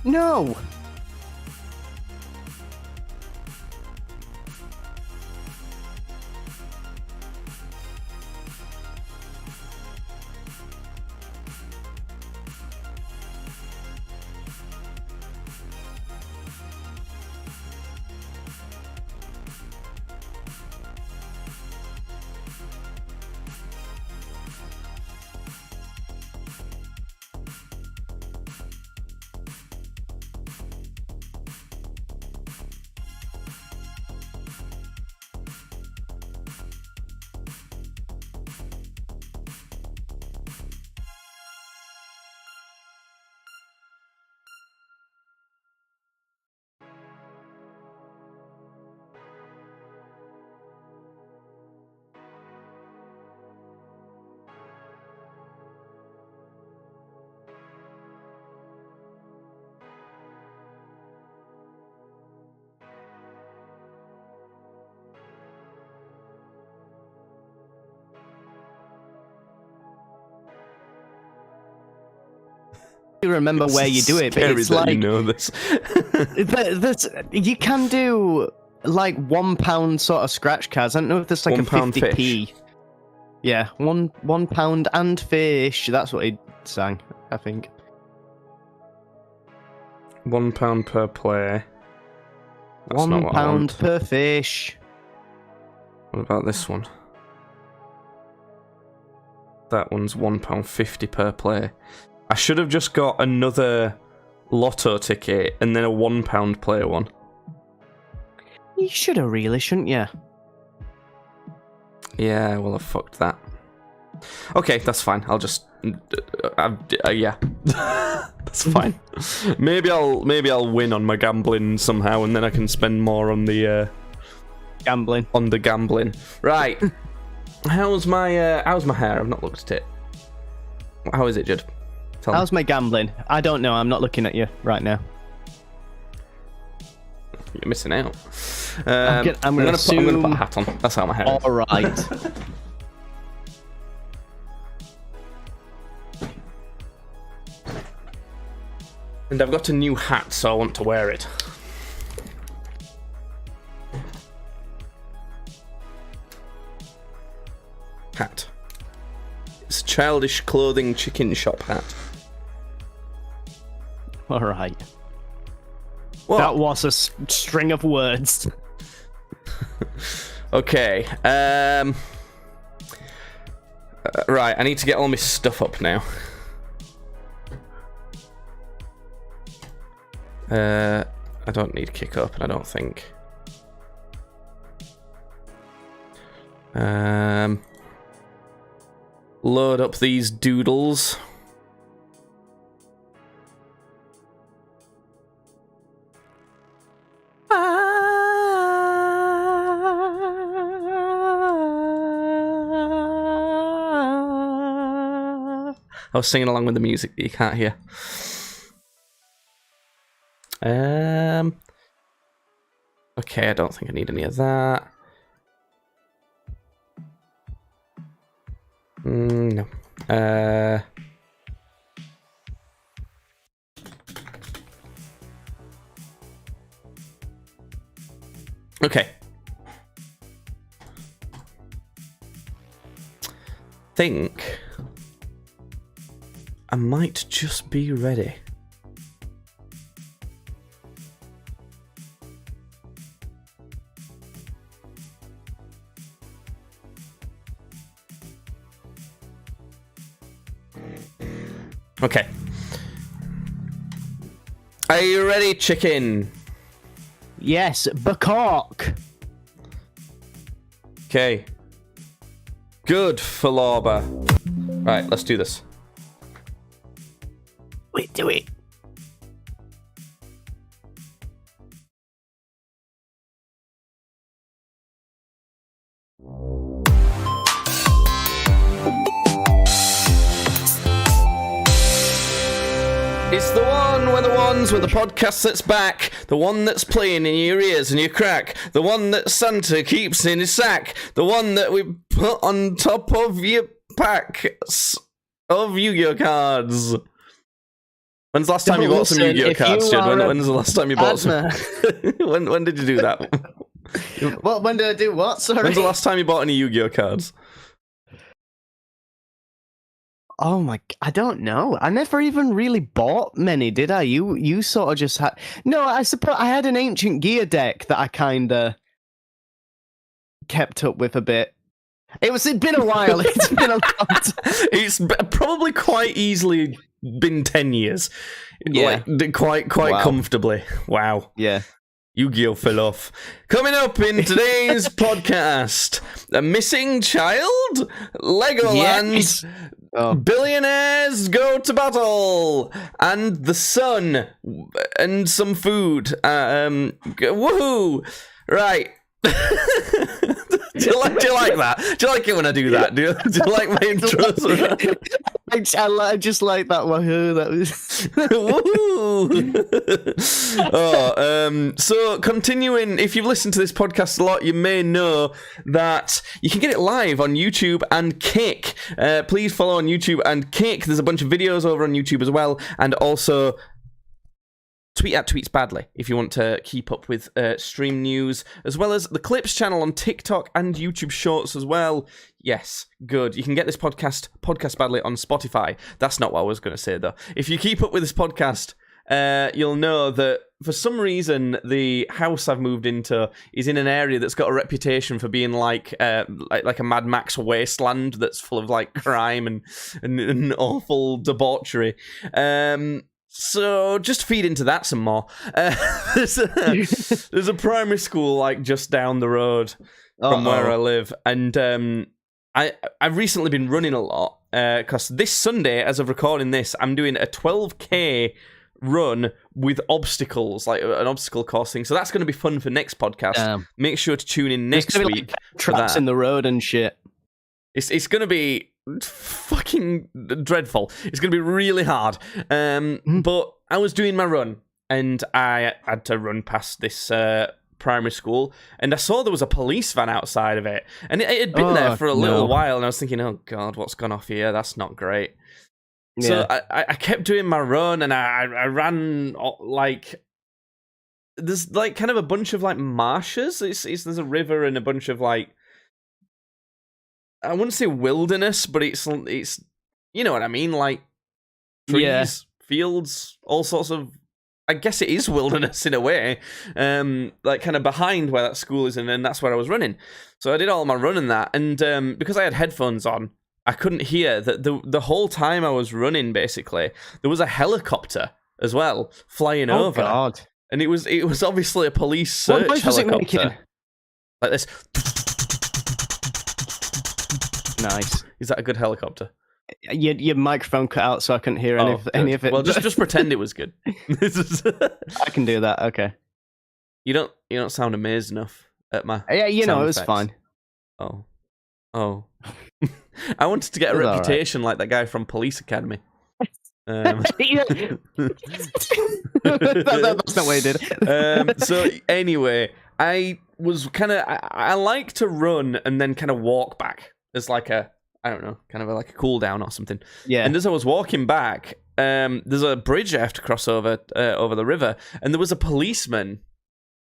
No! You remember where you do it, but Scary it's that like you know this. you can do like £1 sort of scratch cards. I don't know if there's like a £1 50p. fish. Yeah, £1 and fish. That's what he sang, I think. £1 per play. That's not what I £1 want. per fish. What about this one? That one's £1.50 per play. I should have just got another lotto ticket and then a £1 player one. You should have really, shouldn't you? Yeah, well, I fucked that. Okay, that's fine. I'll just, yeah, that's fine. Maybe I'll win on my gambling somehow, and then I can spend more on the Gambling. On the gambling. Right. How's my hair? I've not looked at it. How is it, Judd? Tell How's my gambling? I don't know. I'm not looking at you right now. You're missing out. I'm gonna put a hat on. That's how my hair is. All right. And I've got a new hat, so I want to wear it. Hat. It's a childish clothing chicken shop hat. All right. What? That was a string of words. Okay. Right, I need to get all my stuff up now. I don't need kick open, I don't think. Load up these doodles. I was singing along with the music that you can't hear. Okay, I don't think I need any of that. No. Okay. Think I might just be ready. Okay. Are you ready, chicken? Yes, Bacawk. Okay. Good, Falaba. Right, let's do this. Wait, do it. It's the one with the ones with the podcast that's back. The one that's playing in your ears and your crack. The one that Santa keeps in his sack. The one that we put on top of your packs of Yu-Gi-Oh cards. When's the last time you bought some Listen, Yu-Gi-Oh if cards, you Jed? are When's the last time you bought some? when did you do that? What? When did I do what? Sorry. When's the last time you bought any Yu-Gi-Oh cards? Oh my! I don't know. I never even really bought many, did I? You sort of just had. No, I suppose I had an Ancient Gear deck that I kind of kept up with a bit. It's been a while. It's been a long time. It's probably quite easily been 10 years. Yeah. Like, quite comfortably. Wow. Yeah. Yu-Gi-Oh fell off. Coming up in today's podcast, a missing child, Legoland, Yes. Oh. billionaires go to battle, and the sun, and some food. Woohoo! Right. Do you like that? Do you like it when I do that? Do you like my intros? I just like that wahoo. That was. Woohoo! So continuing, if you've listened to this podcast a lot, you may know that you can get it live on YouTube and Kick. Please follow on YouTube and Kick. There's a bunch of videos over on YouTube as well, and also tweet at Tweets Badly if you want to keep up with stream news, as well as the Clips channel on TikTok and YouTube Shorts as well. Yes, good. You can get this podcast Badly on Spotify. That's not what I was going to say, though. If you keep up with this podcast, you'll know that for some reason the house I've moved into is in an area that's got a reputation for being like a Mad Max wasteland that's full of like crime and awful debauchery. So just feed into that some more. There's a primary school like just down the road from where I live, and I've recently been running a lot because this Sunday, as of recording this, I'm doing a 12k run with obstacles, like an obstacle course thing. So that's going to be fun for next podcast. Make sure to tune in next week. Like traps in the road and shit. It's going to be fucking dreadful. It's going to be really hard. But I was doing my run, and I had to run past this primary school, and I saw there was a police van outside of it, and it had been there for a little while, and I was thinking, oh god, what's gone off here? That's not great. Yeah. So I kept doing my run, and I ran like there's like kind of a bunch of like marshes. There's a river and a bunch of like, I wouldn't say wilderness, but it's you know what I mean, like trees, fields, all sorts of. I guess it is wilderness in a way, like kind of behind where that school is, and then that's where I was running. So I did all my running that, and because I had headphones on, I couldn't hear that the whole time I was running. Basically, there was a helicopter as well flying over. God. And it was obviously a police search helicopter, like this. Nice. Is that a good helicopter? Your microphone cut out, so I couldn't hear any of it. Well, just pretend it was good. I can do that. Okay. You don't sound amazed enough at my. Yeah, it was effects. fine. Oh. I wanted to get a reputation like that guy from Police Academy. That's not what he did. So anyway, I was I like to run and then kind of walk back as like a, I don't know, kind of like a cool down or something. Yeah. And as I was walking back, there's a bridge I have to cross over the river, and there was a policeman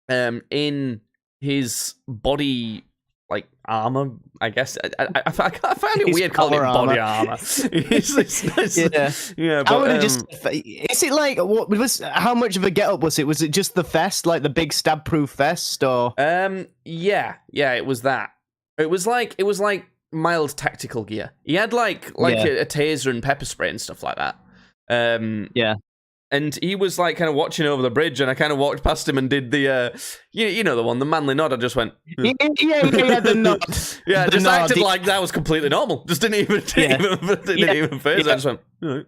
in his body like armor, I guess. I find it weird calling it body armor. Yeah, but I would have just. Is it like what was? How much of a get up was it? Was it just the vest, like the big stab proof vest, or? Yeah, it was that. It was like mild tactical gear. He had like a taser and pepper spray and stuff like that. Yeah. And he was like kind of watching over the bridge, and I kind of walked past him and did the, you know, the manly nod. I just went, yeah, the nod. Yeah, just acted like that was completely normal. Just didn't even phase. I just went, all right.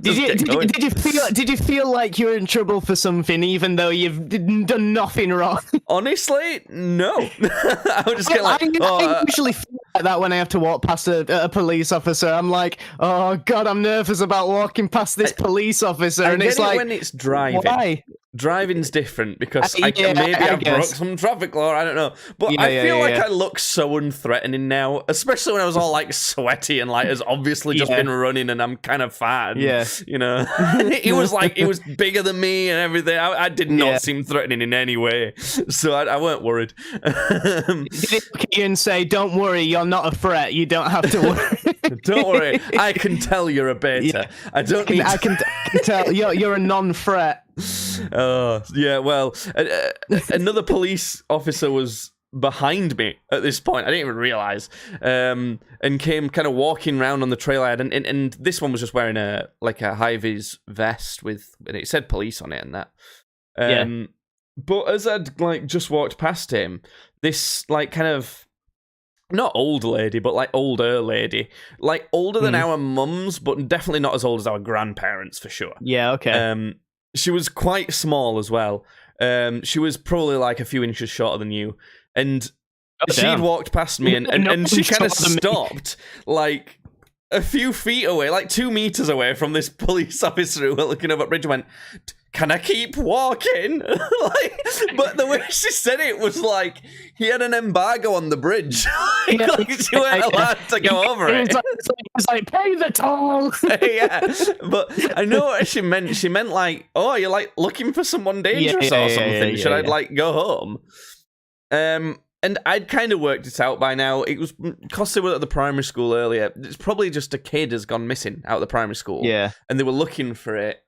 Did you feel like you were in trouble for something, even though you've done nothing wrong? Honestly, no. I would just get like. I usually feel like that when I have to walk past a police officer. I'm like, oh god, I'm nervous about walking past this police officer, and it's like when it's driving. Why? driving's different because Yeah, maybe I I've broke guess. some traffic law. I don't know, but Yeah, I feel like yeah. I look so unthreatening now, especially when I was all like sweaty and like has obviously just Yeah. been running and I'm kind of fat. And, Yeah. you know, it was bigger than me and everything. I did not Yeah. seem threatening in any way, so I weren't worried. Did he look at you and say, "Don't worry, you're not a threat. You don't have to worry." Don't worry, I can tell you're a beta. Yeah. I don't need. I can tell you're a non-threat. Oh, yeah, well, another police officer was behind me at this point. I didn't even realize. And came kind of walking around on the trail I had. And this one was just wearing a high-vis vest and it said police on it and that. Yeah. But as I'd like just walked past him, this like kind of not old lady, but like older lady, like older than our mums, but definitely not as old as our grandparents for sure. Yeah. Okay. She was quite small as well. She was probably like a few inches shorter than you. And she'd walked past me and she kind of stopped like a few feet away, like 2 meters away from this police officer who was looking over at bridge and went, "Can I keep walking?" But the way she said it was like he had an embargo on the bridge. Like she weren't allowed to go over it. It's like, pay the toll. Yeah, but I know what she meant. She meant like, "Oh, you're like looking for someone dangerous or something. Should I like go home?" And I'd kind of worked it out by now. It was because they were at the primary school earlier. It's probably just a kid has gone missing out of the primary school. Yeah, and they were looking for it.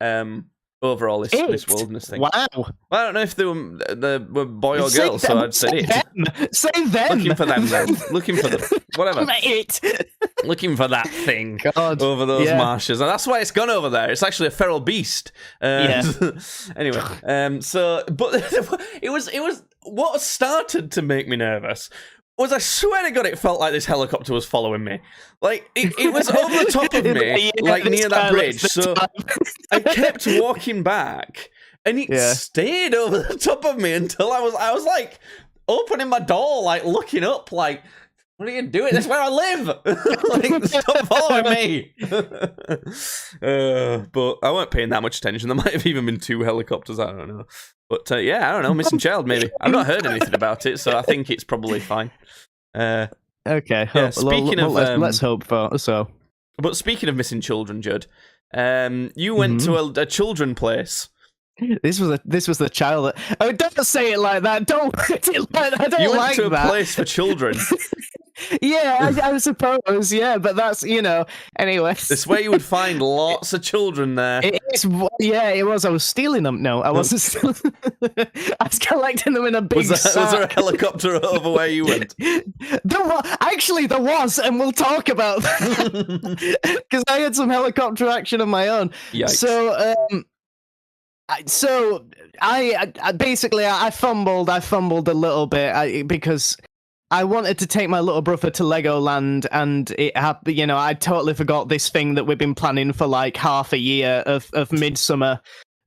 Over all this wilderness thing. Wow. Well, I don't know if they were boy or girl, so I'd say it. Say them. Looking for them then. Looking for them. Whatever. It. Looking for that thing over those marshes. And that's why it's gone over there. It's actually a feral beast. Anyway, but it was what started to make me nervous was I swear to God it felt like this helicopter was following me. Like, it was over the top of me, like near that bridge. So I kept walking back, and it stayed over the top of me until I was like, opening my door, like, looking up, like, what are you doing? That's where I live! Like, stop following me! But I weren't paying that much attention. There might have even been 2 helicopters, I don't know. But yeah, I don't know, missing child maybe. I've not heard anything about it, so I think it's probably fine. Okay. Yeah, speaking of, let's hope for so. But speaking of missing children, Judd, you went to a children place. This was the child. Oh, don't say it like that. Don't put it like that. I don't you went like to a that. place for children. Yeah, I suppose. Yeah, but that's Anyway, it's where you would find lots of children there. It was. I was stealing them. No, I wasn't stealing. I was collecting them in a big sack. Was there a helicopter over where you went? There was, and we'll talk about that because I had some helicopter action of my own. Yikes. So, I basically fumbled a little bit because I wanted to take my little brother to Legoland, and I totally forgot this thing that we've been planning for like half a year of Midsummar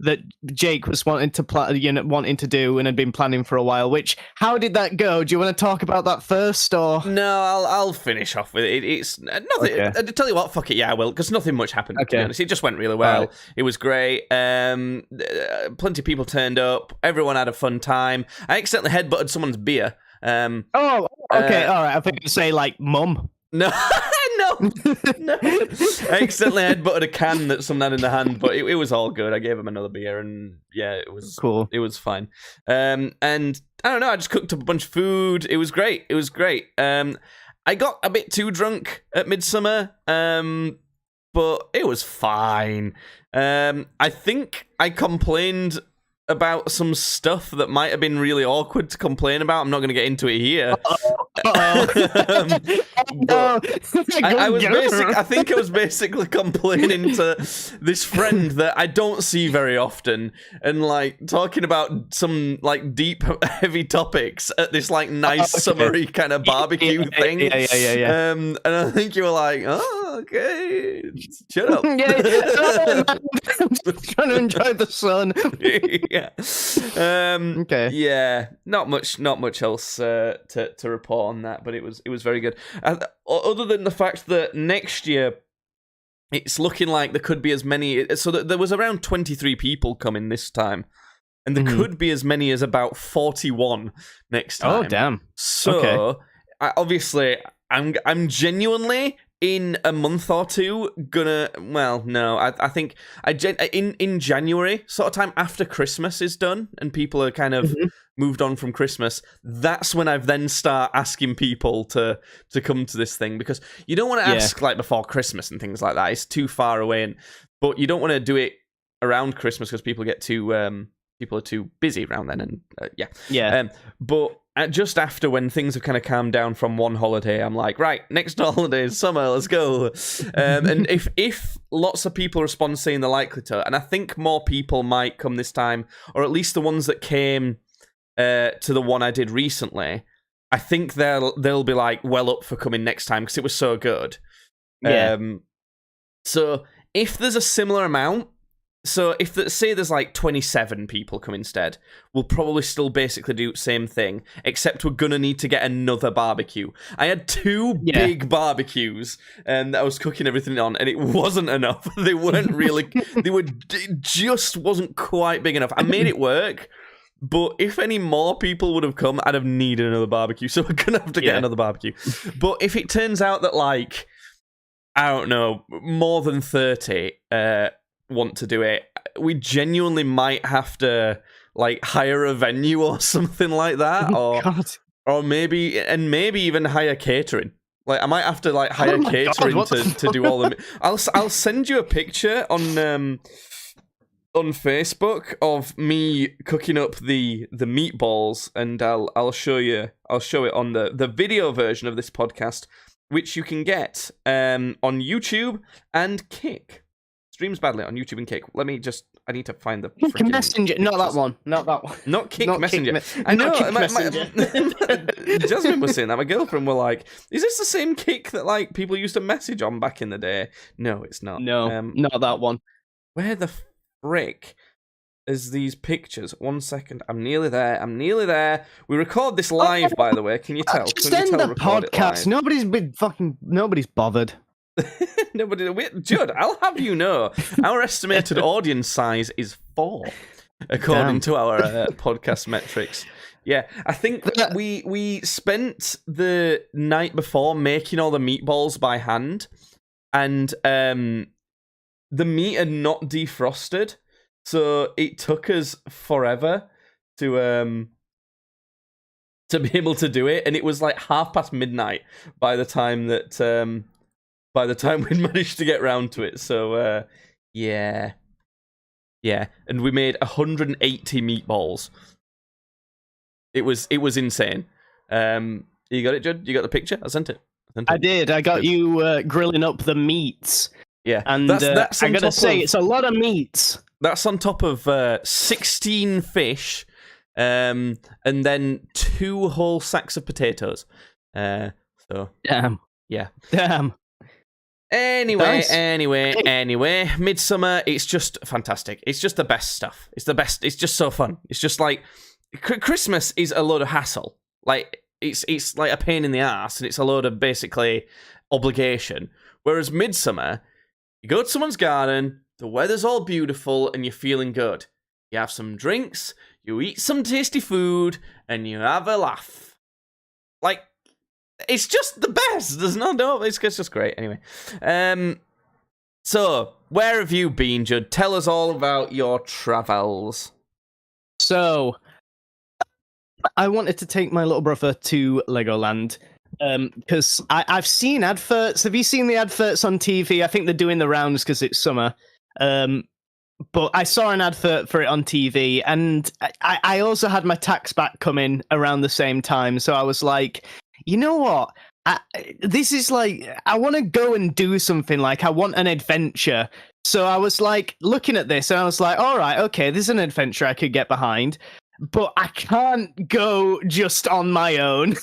that Jake was wanting to do and had been planning for a while. How did that go? Do you want to talk about that first, or no? I'll finish off with it. It's nothing. Okay. I tell you what, fuck it, yeah, I will, because nothing much happened. Okay. To be honest, it just went really well. Right. It was great. Plenty of people turned up. Everyone had a fun time. I accidentally headbutted someone's beer. Okay, all right. I think you say like mum. No. No. I accidentally headbutted a can that someone had in the hand, but it was all good. I gave him another beer, and yeah, it was cool. It was fine. And I don't know. I just cooked up a bunch of food. It was great. I got a bit too drunk at Midsummar, but it was fine. I think I complained about some stuff that might have been really awkward to complain about. I'm not going to get into it here. I think I was basically complaining to this friend that I don't see very often, and like talking about some like deep, heavy topics at this like nice summery kind of barbecue thing. Yeah. And I think you were like, oh, okay, shut up. I'm just trying to enjoy the sun. Yeah. Okay. Yeah. Not much else to report on that, but it was very good. Other than the fact that next year it's looking like there could be as many. So there was around 23 people coming this time. and there could be as many as about 41 next time. Oh, damn. So, obviously, I'm genuinely in a month or two gonna. Well, no, I think in January, sort of time after Christmas is done, and people are kind of moved on from Christmas. That's when I've then start asking people to come to this thing, because you don't want to ask like before Christmas and things like that. It's too far away, but you don't want to do it around Christmas because people get too people are too busy around then, and but just after, when things have kind of calmed down from one holiday, I'm like, right, next holiday is summer, let's go. And if lots of people respond saying they're likely to, and I think more people might come this time, or at least the ones that came to the one I did recently, I think they'll be like well up for coming next time because it was so good. So if there's a similar amount, so if say there's like 27 people come instead, we'll probably still basically do the same thing, except we're gonna need to get another barbecue. I had two big barbecues that I was cooking everything on, and it wasn't enough. They weren't really. It just wasn't quite big enough. I made it work, but if any more people would have come, I'd have needed another barbecue. So we're gonna have to get another barbecue. But if it turns out that, like, I don't know, more than 30 want to do it, we genuinely might have to like hire a venue or something like that, or maybe even hire catering. Like, I might have to like hire catering to do all the. I'll send you a picture on Facebook of me cooking up the meatballs, and I'll show it on the video version of this podcast, which you can get on YouTube and Kick. Streams badly on YouTube and Kick. I need to find the Kick Messenger. Not that one. Not Kick Messenger. I know. Jasmine was saying that. My girlfriend were like, "Is this the same Kick that like people used to message on back in the day?" No, it's not. No, not that one. Where the frick is these pictures? 1 second. I'm nearly there. We record this live, by the way. Can you tell? Just end the podcast. Nobody's bothered. Judd, I'll have you know, our estimated audience size is 4, according to our podcast metrics. Yeah, I think we spent the night before making all the meatballs by hand, and the meat had not defrosted, so it took us forever to be able to do it, and it was like midnight by the time that we managed to get round to it. So yeah, and we made 180 meatballs. It was insane. You got it, Judd? You got the picture? I sent it. I did. I got you grilling up the meats. Yeah, and that's I gotta say, it's a lot of meats. That's on top of 16 fish, and then 2 whole sacks of potatoes. So damn. Yeah. Damn. Anyway, Midsummar, it's just fantastic. It's just the best stuff. It's the best. It's just so fun. It's just like Christmas is a load of hassle. Like it's like a pain in the ass, and it's a load of basically obligation. Whereas Midsummar, you go to someone's garden, the weather's all beautiful, and you're feeling good. You have some drinks, you eat some tasty food, and you have a laugh. Like, it's just the best. There's no, it's just great. Anyway, so where have you been, Judd? Tell us all about your travels. So, I wanted to take my little brother to Legoland because I've seen adverts. Have you seen the adverts on TV? I think they're doing the rounds because it's summer. But I saw an advert for it on TV, and I also had my tax back coming around the same time. So I was like, you know what? This is like, I want to go and do something. Like, I want an adventure. So I was like looking at this, and I was like, all right, okay, this is an adventure I could get behind. But I can't go just on my own.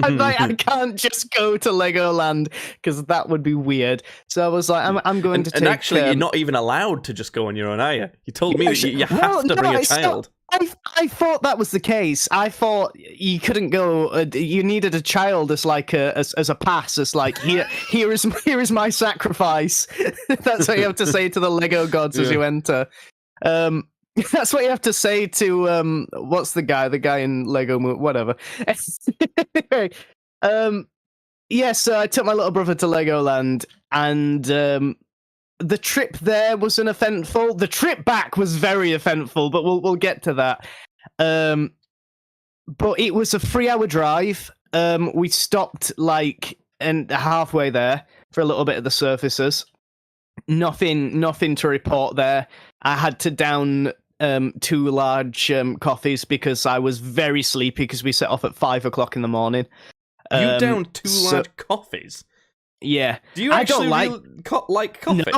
I can't just go to Legoland because that would be weird. So I was like, I'm going to take... And actually, you're not even allowed to just go on your own, are you? You told me that you have to bring a child. I thought that was the case. I thought you couldn't go. You needed a child as like as a pass. As like here is my sacrifice. That's what you have to say to the Lego gods as you enter. That's what you have to say to what's the guy in Lego Movie, whatever. Anyway, yeah, so I took my little brother to Legoland, and the trip there was uneventful. The trip back was very eventful, but we'll get to that. But it was a 3-hour drive. We stopped like and halfway there for a little bit of the surfaces. Nothing to report there. I had to down 2 large coffees because I was very sleepy because we set off at 5 o'clock in the morning. You down 2 large coffees? Yeah. Do you actually like coffee?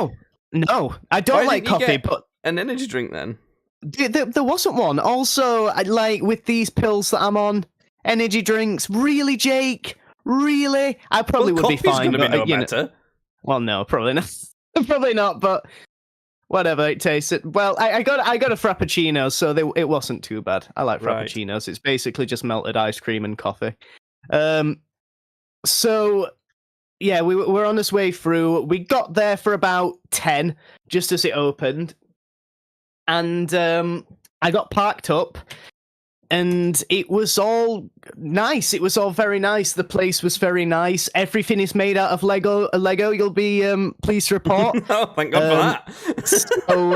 No, I don't like coffee. But an energy drink then? There wasn't one. Also, like with these pills that I'm on, energy drinks. Really, Jake? Really? I probably would be fine. Coffee's gonna be no better. Well, no, probably not. Probably not, but whatever, it tasted well. I got a frappuccino, so it wasn't too bad. I like frappuccinos. Right. It's basically just melted ice cream and coffee. So yeah, we were on this way through. We got there for about 10, just as it opened, and I got parked up. And it was all nice. It was all very nice. The place was very nice. Everything is made out of Lego. You'll be pleased to report. Oh, thank God for that. So,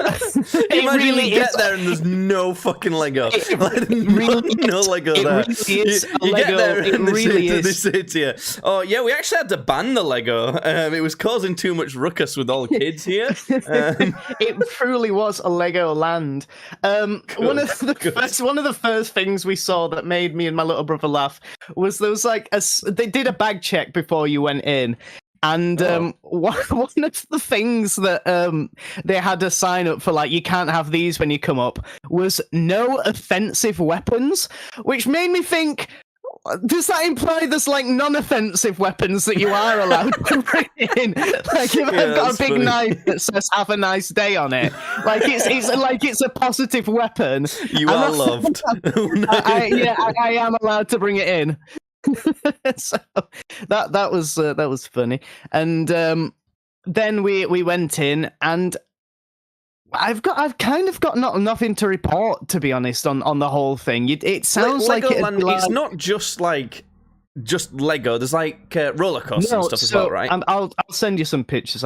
imagine you get there and there's no fucking Lego. No Lego there. It really is a you Lego. Get there it and really is. They say to you, oh yeah, we actually had to ban the Lego. It was causing too much ruckus with all kids here. It truly was a Lego land. One of the first things we saw that made me and my little brother laugh was there was like they did a bag check before you went in, and one of the things that they had a sign up for, like, you can't have these when you come up, was no offensive weapons, which made me think, does that imply there's like non-offensive weapons that you are allowed to bring in? Like, if I've got a big knife that says "Have a nice day" on it, like it's like it's a positive weapon. You are loved. I am allowed to bring it in. So that was funny. And then we went in, and I've kind of got nothing to report, to be honest, on the whole thing. It sounds like it's not just Lego. There's like roller coasters and stuff as well, right? I'll send you some pictures.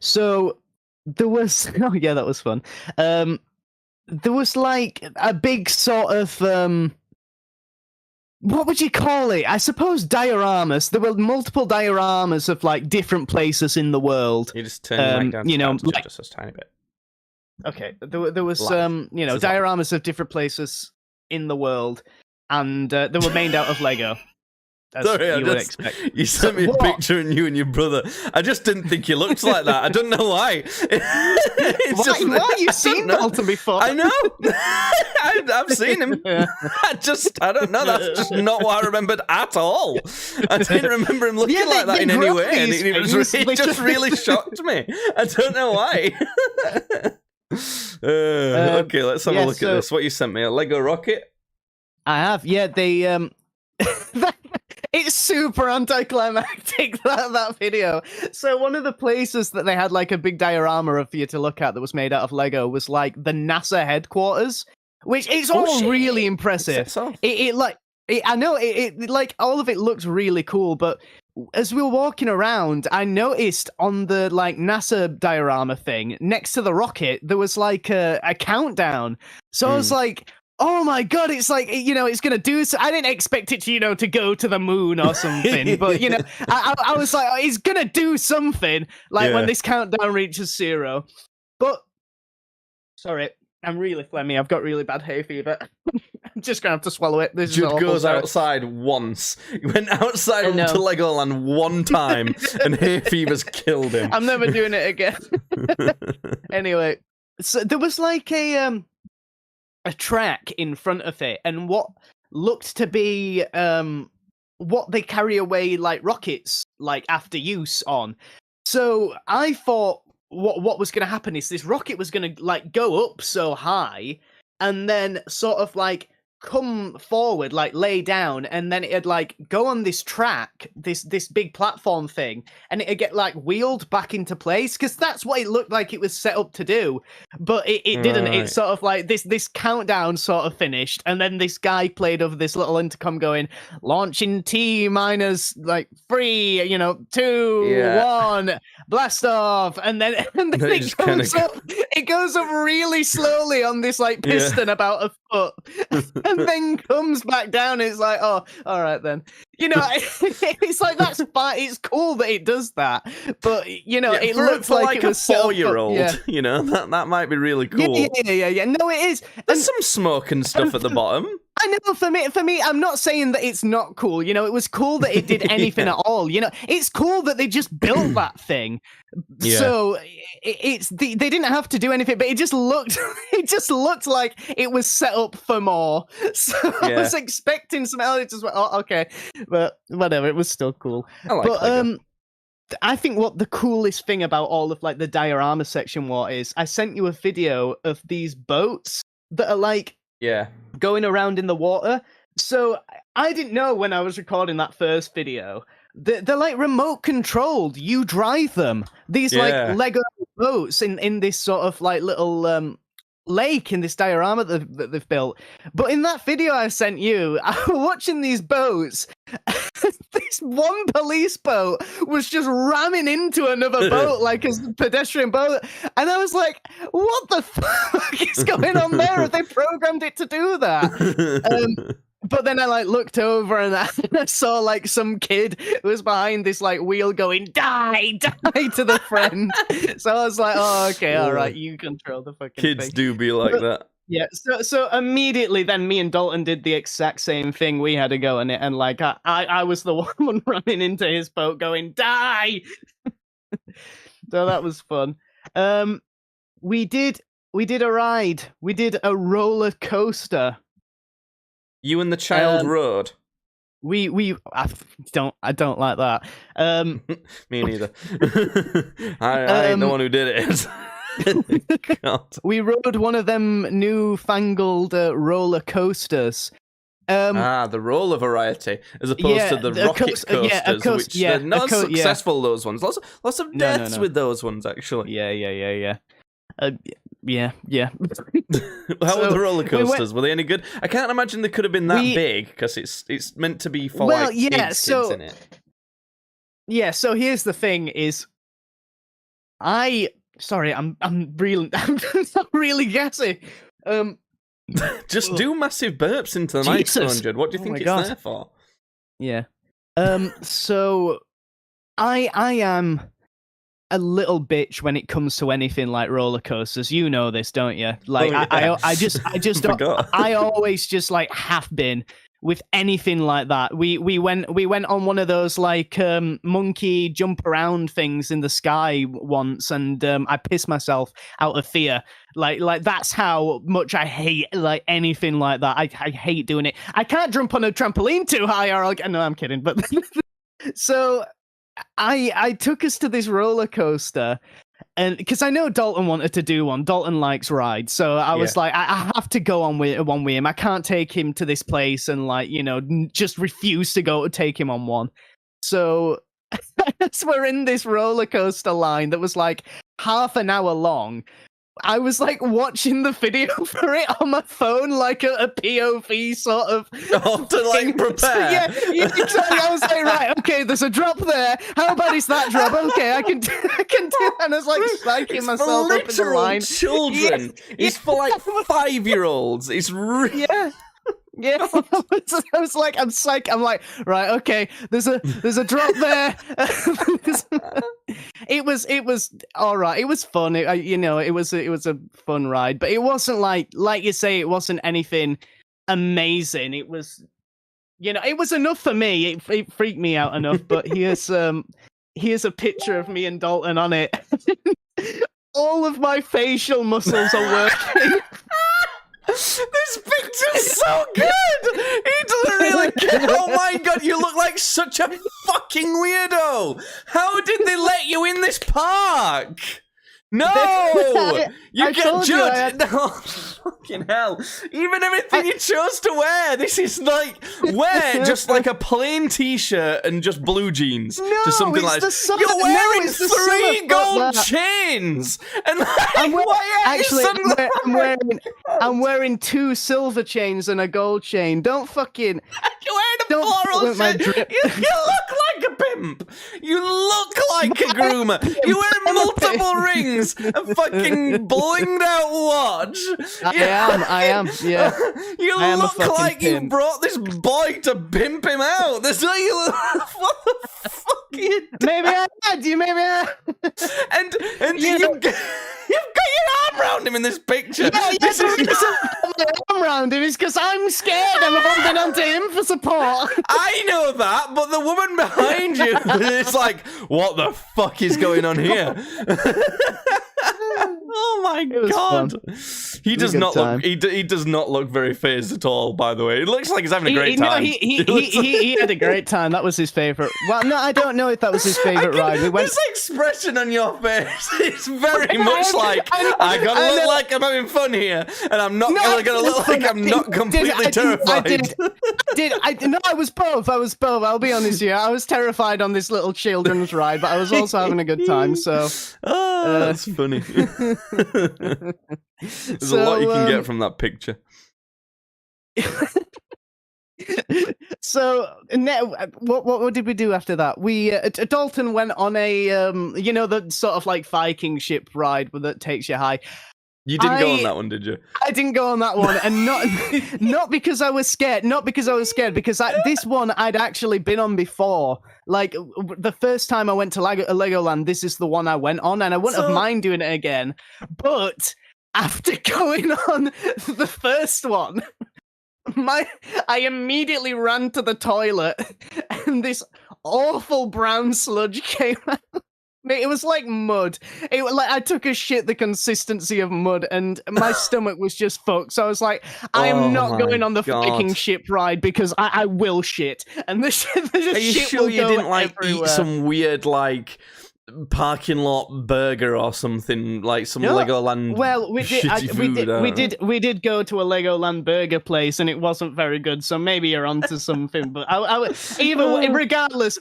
So there was that was fun. There was like a big sort of what would you call it? I suppose dioramas. There were multiple dioramas of like different places in the world. You just turn down just a tiny bit. Okay, there was dioramas of different places in the world, and they were made out of Lego. Sorry, you sent me a picture of you and your brother. I just didn't think you looked like that. I don't know why. Why? You've seen Dalton before. I know. I've seen him. Yeah. I don't know. That's just not what I remembered at all. I didn't remember him looking like that in any way. And it just really shocked me. I don't know why. Okay, let's have a look at this. What you sent me, a Lego rocket? I have. Yeah, they it's super anticlimactic, that video. So one of the places that they had like a big diorama of for you to look at that was made out of Lego was like the NASA headquarters, which is all really impressive. I know it like all of it looks really cool, but as we were walking around, I noticed on the like NASA diorama thing next to the rocket there was like a countdown. So I was like, oh my God, it's like, it's going to do so. I didn't expect it to, to go to the moon or something, but, I was like, it's going to do something, like when this countdown reaches 0. But, sorry, I'm really phlegmy. I've got really bad hay fever. I'm just going to have to swallow it. This Jude goes outside once. He went outside to Legoland one time, and hay fever's killed him. I'm never doing it again. Anyway, so there was like a track in front of it, and what looked to be what they carry away like rockets like after use on. So I thought what was going to happen is this rocket was going to like go up so high and then sort of like come forward, like lay down, and then it'd like go on this track, this big platform thing, and it'd get like wheeled back into place, because that's what it looked like it was set up to do. But it didn't. Right. It's sort of like this countdown sort of finished, and then this guy played over this little intercom going, launching T minus like 3, 2, 1, blast off, and then it goes up really slowly on this like piston about a foot, and then comes back down. It's like, oh, all right then. It's like, that's fine. It's cool that it does that, but it looks like it was a 4-year-old. Yeah. That might be really cool. Yeah. No, it is. There's some smoke and stuff at the bottom. I know, for me, I'm not saying that it's not cool. It was cool that it did anything at all. It's cool that they just built that thing. Yeah. So they didn't have to do anything, but it just looked like it was set up for more. So I was expecting some else. Just went, oh, okay, but whatever. It was still cool. I think what the coolest thing about all of like the diorama section is, I sent you a video of these boats that are like going around in the water. So I didn't know when I was recording that first video. They're like remote controlled. You drive them. These like Lego boats in this sort of like little lake in this diorama that they've built. But in that video I sent you, I was watching these boats. This one police boat was just ramming into another boat like a pedestrian boat, and I was like, what the fuck is going on there? Have they programmed it to do that? But then I like looked over and I saw like some kid who was behind this like wheel going, die to the friend. So I was like, oh, okay, all right, you control the fucking Kids thing. do be like that. Yeah, so immediately then me and Dalton did the exact same thing. We had a go in it, and like I was the one running into his boat going, die! So that was fun. We did a ride. We did a roller coaster. You and the child rode. I don't like that. Me neither. I ain't the one who did it. God. We rode one of them newfangled roller coasters. The roller variety, as opposed to the rocket coasters, which they're not successful. Those ones, lots of deaths with those ones, actually. Yeah. Yeah. How were the roller coasters? Were they any good? I can't imagine they could have been that big, because it's meant to be for kids in it. Yeah, so here's the thing: is I'm really not really gassy. Just do massive burps into the microphone, Judd. What do you think it's there for? Yeah. So I am a little bitch when it comes to anything like roller coasters. You know this, don't you? Like I just I always just like have been with anything like that. We went on one of those like monkey jump around things in the sky once, and I pissed myself out of fear. Like that's how much I hate like anything like that. I hate doing it. I can't jump on a trampoline too high, or no, I'm kidding. But so I took us to this roller coaster, and because I know Dalton wanted to do one. Dalton likes rides, so I was like, I have to go on with him. I can't take him to this place and like just refuse to take him on one. So as we're in this roller coaster line that was like half an hour long, I was like watching the video for it on my phone, like a POV sort of. Oh, to like prepare. Yeah, exactly. I was like, right, okay, there's a drop there. How bad is that drop? Okay, I can do that. And I was like psyching myself up in the line. Children. It's for like 5-year-olds. It's really. Yeah, I was like, I'm psyched. I'm like, right, okay. There's a drop there. It was all right. It was fun. It was a fun ride, but it wasn't like you say. It wasn't anything amazing. It was, it was enough for me. It freaked me out enough. But here's a picture of me and Dalton on it. All of my facial muscles are working. This picture's so good! He doesn't really care. Oh my god, you look like such a fucking weirdo! How did they let you in this park? No! You get judged! Fucking hell. Even everything you chose to wear. This is like, wear just like a plain t-shirt and just blue jeans. No, just something it's like the summer. You're wearing it's the 3 summer gold footwear. chains. And like, I'm wearing, why are actually, you suddenly I'm wearing 2 silver chains and a gold chain. Don't fucking... You're wearing a Don't floral with my chain. drip. You look like a pimp. You look like a groomer. You wear multiple rings, a fucking blinged out watch. I am, yeah. You I am a look fucking like you pimp. brought this boy to pimp him out. That's what you look. What the fuck are you doing? Maybe I had you, maybe I... And Yeah. you've got your arm around him in this picture. Yeah, This the is reason I put my arm around him is because I'm scared. I'm holding onto him for support. I know that, but the woman behind you is like, what the fuck is going on here? Oh my was god. fun. He does good not time. look he does not look very phased at all, by the way. It looks like he's having a great No, time. he had a great time. That was his favorite. Well, no, I don't know if that was his favorite ride. We went. This expression on your face is very much I- like I- I gotta I look know. like I'm having fun here, and I'm not gonna look like I'm not completely terrified. No, I was both. I'll be honest here. I was terrified on this little children's ride, but I was also having a good time. So, Oh, that's funny. There's a lot you can get from that picture. So, what did we do after that? We Dalton went on a the sort of like Viking ship ride that takes you high. You didn't go on that one, did you? I didn't go on that one, and not because I was scared. Not because I was scared. Because this one I'd actually been on before. Like the first time I went to Legoland, this is the one I went on, and I wouldn't have mind doing it again. But after going on the first one, I immediately ran to the toilet, and this awful brown sludge came out. It was like mud. I took a shit the consistency of mud, and my stomach was just fucked. So I was like, I am not going on the Viking ship ride because I will shit. And the shit Are you shit sure will you go didn't like everywhere. eat some weird like parking lot burger or something, like some Legoland? Well, we did. shitty food, We did go to a Legoland burger place, and it wasn't very good. So maybe you're onto something. But regardless,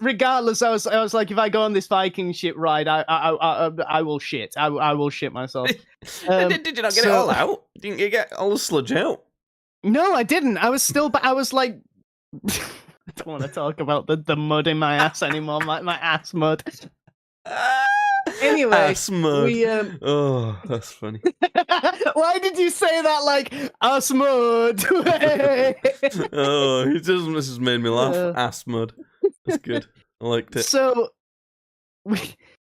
I was like, if I go on this Viking shit ride, I will shit. I will shit myself. Did you not get it all out? Didn't you get all the sludge out? No, I didn't. I was still, but I was like, I don't want to talk about the mud in my ass anymore. My ass mud. Anyway, Ass mud. we Oh, that's funny. why did you say that like ass mud? Oh, this has made me laugh. Ass mud. That's good. I liked it. So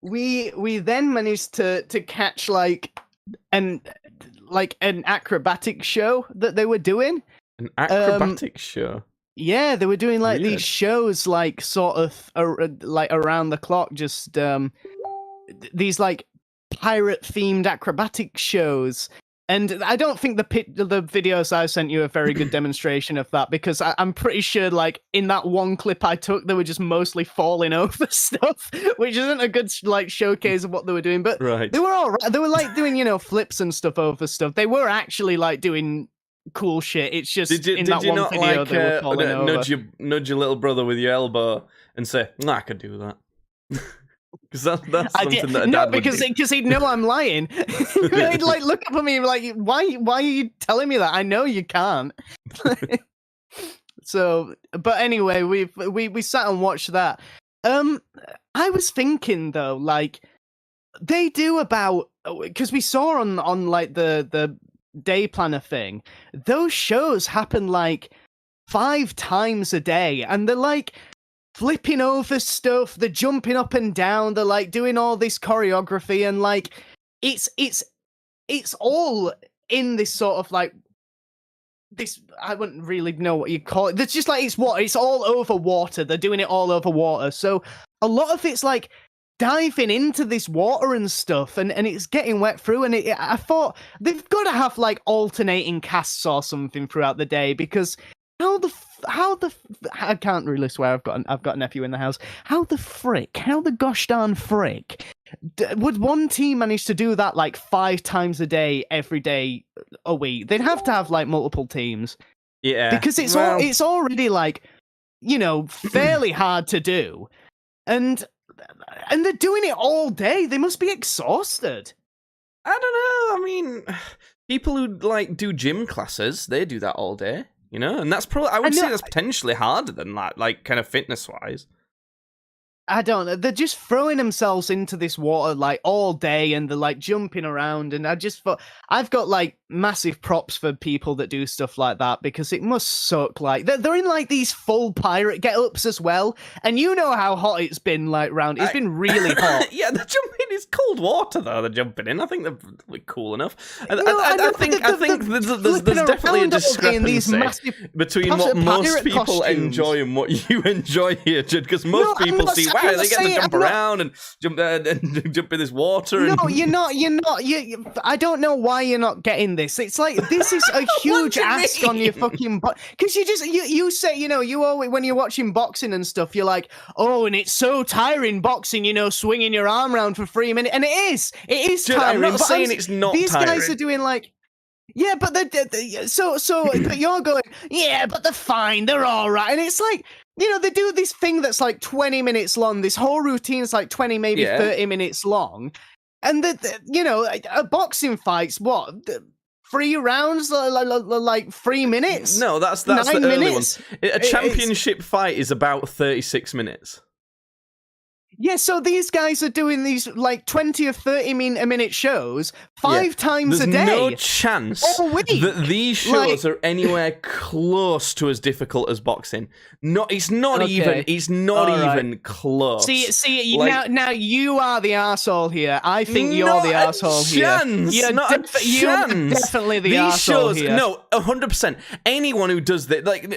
we then managed to catch like an acrobatic show that they were doing. An acrobatic show. Yeah, they were doing like Weird. these shows, like sort of like around the clock, just these like pirate themed acrobatic shows. And I don't think the videos I sent you are a very good demonstration of that, because I'm pretty sure like in that one clip I took, they were just mostly falling over stuff, which isn't a good like showcase of what they were doing. But Right. they were all right. They were like doing flips and stuff over stuff. They were actually like doing cool shit. It's just Did you that one not video like they were falling over. nudge your little brher with your elbow and say, "Nah, I could do that." Because that's something that a dad would do. because he'd know I'm lying. He'd like look up at me and be like, why are you telling me that? I know you can't. So, but anyway, we sat and watched that. I was thinking though, like they do about, because we saw on like the day planner thing, those shows happen like 5 times a day, and they're like flipping over stuff, they're jumping up and down, they're like doing all this choreography, and like it's all in this sort of like this, I wouldn't really know what you call it. It's just like it's all over water. They're doing it all over water. So a lot of it's like diving into this water and stuff, and it's getting wet through. And I thought they've got to have like alternating casts or something throughout the day, because how the I can't really swear. I've got a nephew in the house. How the gosh darn frick would one team manage to do that like 5 times a day, every day a week? They'd have to have like multiple teams. Yeah, because it's already like, fairly hard to do, and they're doing it all day. They must be exhausted. I don't know. I mean, people who like do gym classes, they do that all day, and that's probably, I would say that's potentially harder than that, like kind of fitness wise. I don't know. They're just throwing themselves into this water like all day, and they're like jumping around. And I've got like massive props for people that do stuff like that, because it must suck. Like they're in like these full pirate get-ups as well, and you know how hot it's been like round. It's been really hot. Yeah, they're jumping. It's cold water though. They're jumping in. I think they're cool enough. I think there's definitely a discrepancy between what most people enjoy and what you enjoy here, Judd. Because most people see, wow, they get to jump around and jump in this water. No, you're not. I don't know why you're not getting this. It's like, this is a huge ask on your fucking because you say, you always, when you're watching boxing and stuff, you're like, oh, and it's so tiring boxing, swinging your arm around for 3 minutes, and it is Dude, tiring. I'm not saying it's not these tiring. Guys are doing like, yeah, but but you're going, yeah, but they're fine, they're all right, and it's like, they do this thing that's like 20 minutes long. This whole routine's like 20, maybe 30 minutes long. And a boxing fight's what? 3 rounds, like 3 minutes? No, that's the early one. A championship fight is about 36 minutes. Yeah, so these guys are doing these like 20 or 30 minute shows 5 times a day. There's no chance that these shows are anywhere close to as difficult as boxing. It's not even close. See, now you are the arsehole here. I think you're the arsehole here. Not a chance. You're definitely the arsehole here. No, 100%. Anyone who does this, like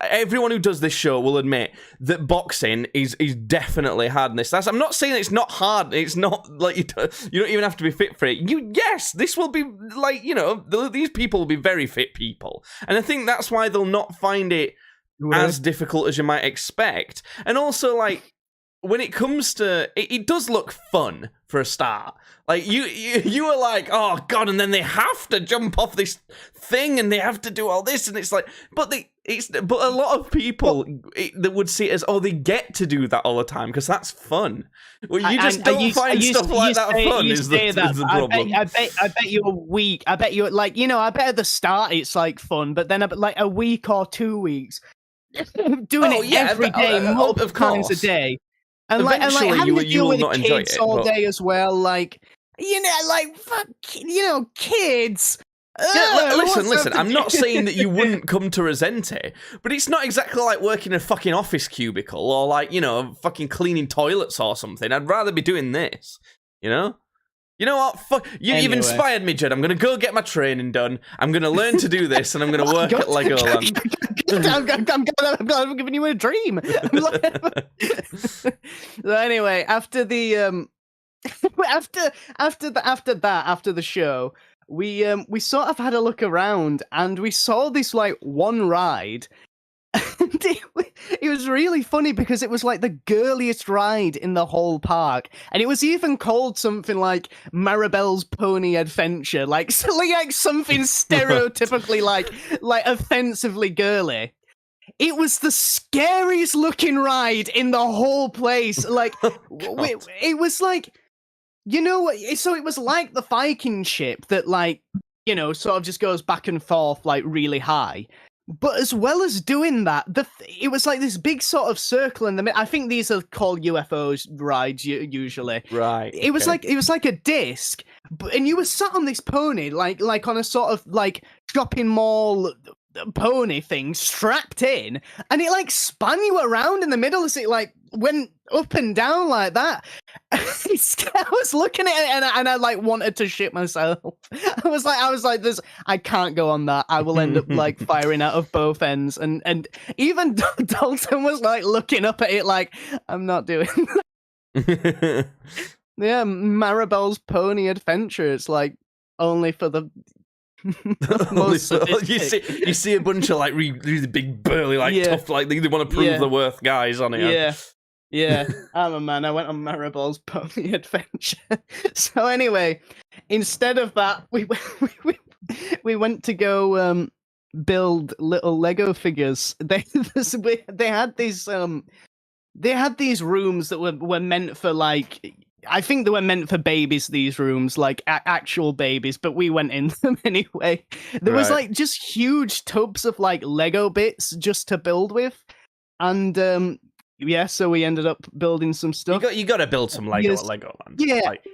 everyone who does this show will admit that boxing is definitely hardness. I'm not saying it's not hard. It's not like you don't even have to be fit for it. Yes, this will be like, these people will be very fit people, and I think that's why they'll not find it as difficult as you might expect. And also, like, when it comes to it does look fun for a start. Like you were like, oh god, and then they have to jump off this thing and they have to do all this, and it's like, but a lot of people that would see it as, oh, they get to do that all the time because that's fun. Well, you just don't find stuff like that fun. Is the problem? I bet you're weak. I bet you're like, I bet at the start it's like fun, but then like a week or 2 weeks doing it every day, multiple times a day. And having to deal with kids all day as well, like, fuck, kids. Listen, I'm not saying that you wouldn't come to resent it, but it's not exactly like working in a fucking office cubicle or like, fucking cleaning toilets or something. I'd rather be doing this, You know what? You've inspired me, Jed. I'm going to go get my training done. I'm going to learn to do this, and I'm going to work at Legoland. I'm giving you a dream. So anyway, after the after the show, we sort of had a look around, and we saw this like one ride. And it was really funny because it was like the girliest ride in the whole park, and it was even called something like Maribel's Pony Adventure, like something stereotypically like offensively girly. It was the scariest looking ride in the whole place. Like, it was like, so it was like the Viking ship that, like, sort of just goes back and forth like really high. But as well as doing that, it was like this big sort of circle in the middle. I think these are called UFOs rides usually. Right. It was like a disc, and you were sat on this pony, like on a sort of like shopping mall pony thing, strapped in, and it like spun you around in the middle as it like went up and down like that. I was looking at it and I like wanted to shit myself. I was like, I can't go on that. I will end up like firing out of both ends. And even Dalton was like looking up at it like, I'm not doing that. Yeah, Maribel's Pony Adventure. It's like only for the you see a bunch of like really big burly, like tough, like they want to prove they're worth guys on it. Yeah. Yeah, I'm a man. I went on Maribel's pony adventure. So anyway, instead of that, we went to go build little Lego figures. They had these rooms that were meant for like. I think they were meant for babies, these rooms, like actual babies, but we went in them anyway. There was Right. like just huge tubs of like Lego bits just to build with. And yeah, so we ended up building some stuff. You got to build some Lego Yes. at Legoland. Yeah. Like,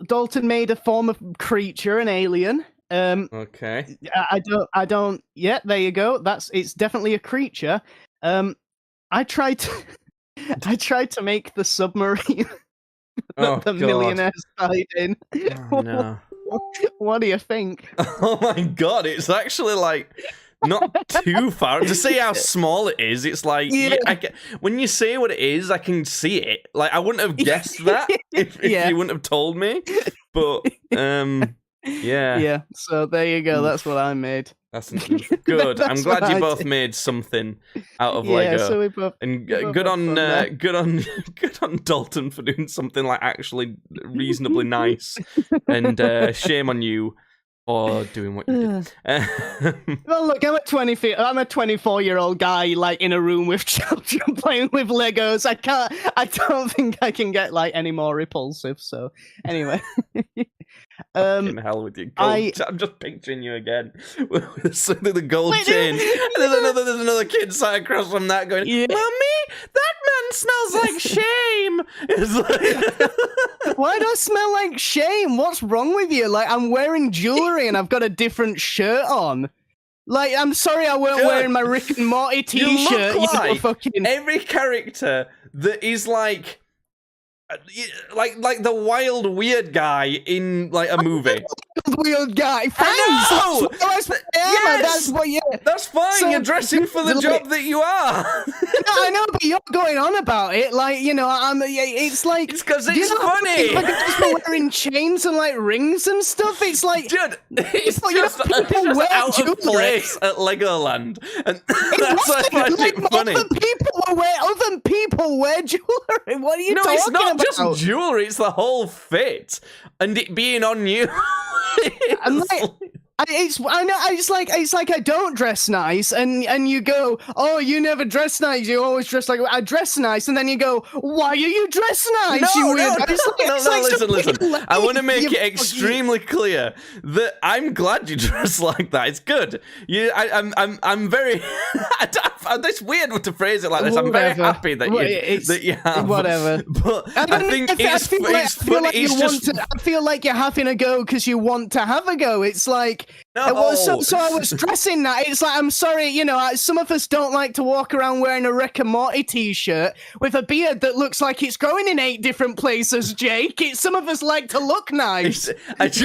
Dalton made a form of creature, an alien. okay. I don't. Yeah, there you go. It's definitely a creature. I tried to, I tried to make the submarine Oh, that the God. millionaires died in. Oh, no. What do you think? Oh my God, it's actually like not too far. To say how small it is, it's like when you say what it is, I can see it. Like I wouldn't have guessed that if you wouldn't have told me. But yeah. Yeah. So there you go. That's what I made. That's good. I'm glad you both made something out of Lego. So we both. And good on Dalton for doing something like actually reasonably nice. And shame on you for doing what you did. Well, look, I'm a 24-year-old guy, like in a room with children playing with Legos. I don't think I can get like any more repulsive. So anyway. Fucking hell with your gold. I'm just picturing you again with the gold chain. And there's another kid sat across from that going, "Mummy, that man smells like shame." It's like, why do I smell like shame? What's wrong with you? Like I'm wearing jewelry and I've got a different shirt on. Like I'm sorry, I weren't wearing my Rick and Morty t-shirt. You look like fucking... every character that is like the wild weird guy in like a movie. Weird guy. I know. That's fine. So, you're dressing for the job that you are. I know, but you're going on about it. Like it's like it's because it's funny. Like just wearing chains and like rings and stuff. It's like, dude, it's just out of place at Legoland, and that's why I find it funny. Other people wear jewelry. What are you talking about? It's not just jewelry, it's the whole fit. And it being on you. It's like I don't dress nice, and you go, oh, you never dress nice. You always dress like I dress nice, and then you go, why are you dressed nice? No, listen. I want to make it extremely clear that I'm glad you dress like that. It's good. I'm very. It's weird to phrase it like this. I'm very happy that you have. Whatever. But I think I feel like you're having a go because you want to have a go. It's like. No. So I was dressing that. It's like, I'm sorry, some of us don't like to walk around wearing a Rick and Morty t-shirt with a beard that looks like it's growing in 8 different places, Jake. Some of us like to look nice. It's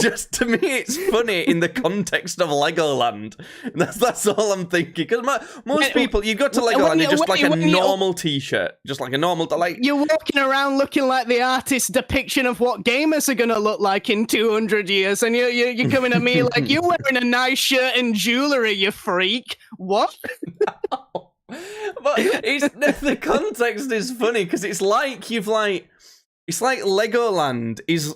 just to me, it's funny in the context of Legoland. That's all I'm thinking. Because most people, you go to Legoland, it's just like a normal t-shirt. Just like a normal, like... You're walking around looking like the artist's depiction of what gamers are going to look like in 200 years, and you're coming at me like, you're wearing a nice shirt and jewelry, you freak. What? No. But the context is funny because it's like Legoland is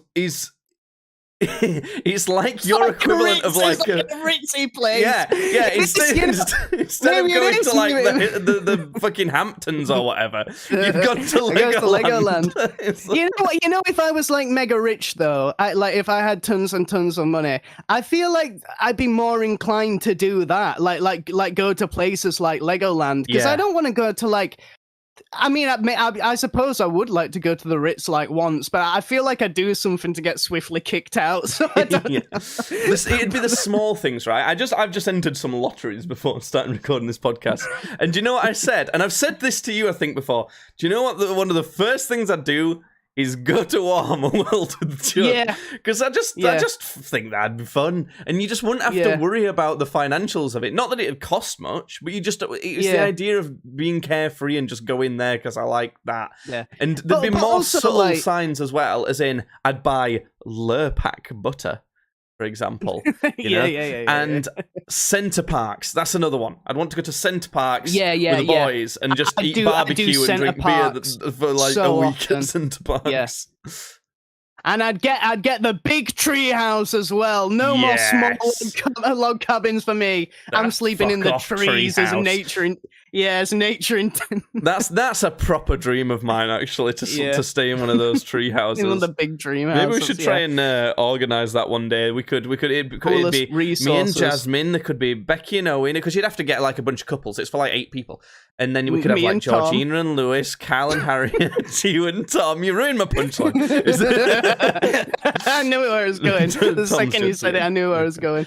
it's like your equivalent of like a ritzy place. Yeah. Instead of going to like the fucking Hamptons or whatever, you've gone to Legoland. You know, if I was like mega rich though, if I had tons and tons of money, I feel like I'd be more inclined to do that. Like go to places like Legoland because I don't want to go to like. I mean, I suppose I would like to go to the Ritz like once, but I feel like I'd do something to get swiftly kicked out. So I don't know. It'd be the small things, right? I've just entered some lotteries before starting recording this podcast, and do you know what I said? And I've said this to you, I think, before. Do you know what? One of the first things I'd do is go to Warhammer World with Chuck. Yeah. Because I just think that'd be fun. And you just wouldn't have to worry about the financials of it. Not that it'd cost much, but it's the idea of being carefree and just go in there because I like that. Yeah. And there'd be more subtle signs as well, as in I'd buy Lurpak butter. for example. You know? And Center Parks, that's another one. I'd want to go to Center Parks with the boys and just eat barbecue and drink beer for like a week at Center Parks. Yeah. And I'd get the big tree house as well. No more small log cabins for me. I'm sleeping in the trees as nature. As nature. That's a proper dream of mine, actually, to stay in one of those tree houses. In one of the big dream houses. Maybe we should try and organize that one day. It'd be resources. Me and Jasmine. There could be Becky and Owen, because you'd have to get like a bunch of couples. It's for like 8 people, and then we could have like Georgina and Lewis, Cal and Harry, and you and Tom. You ruined my punchline. I knew where I was going. The second you said it, I knew where I was going.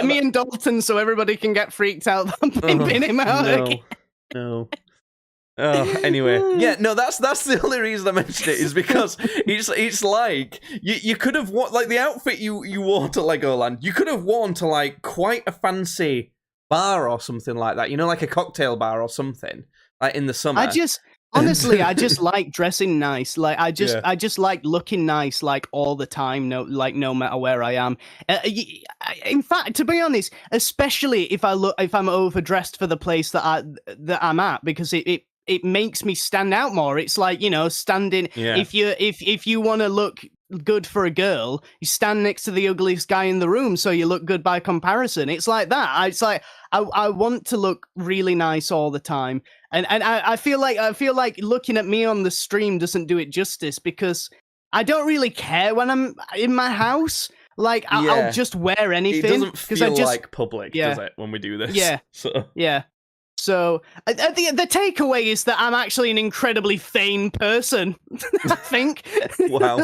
Me and Dalton, so everybody can get freaked out. Pimping him out. No. Anyway, that's the only reason I mentioned it, is because it's like you could have worn, like, the outfit you wore to Legoland. You could have worn to like quite a fancy bar or something like that. You know, like a cocktail bar or something, like in the summer. Honestly, I just like dressing nice. Like I just like looking nice, like all the time. No matter where I am. In fact, to be honest, especially if I'm overdressed for the place that I'm at, because it makes me stand out more. It's like, you know, standing. Yeah. If you want to look good for a girl, you stand next to the ugliest guy in the room, so you look good by comparison. It's like that. It's like I want to look really nice all the time. And I feel like looking at me on the stream doesn't do it justice, because I don't really care when I'm in my house. Like I'll just wear anything. It doesn't feel like public, does it, when we do this? Yeah. So the takeaway is that I'm actually an incredibly vain person, I think. Wow.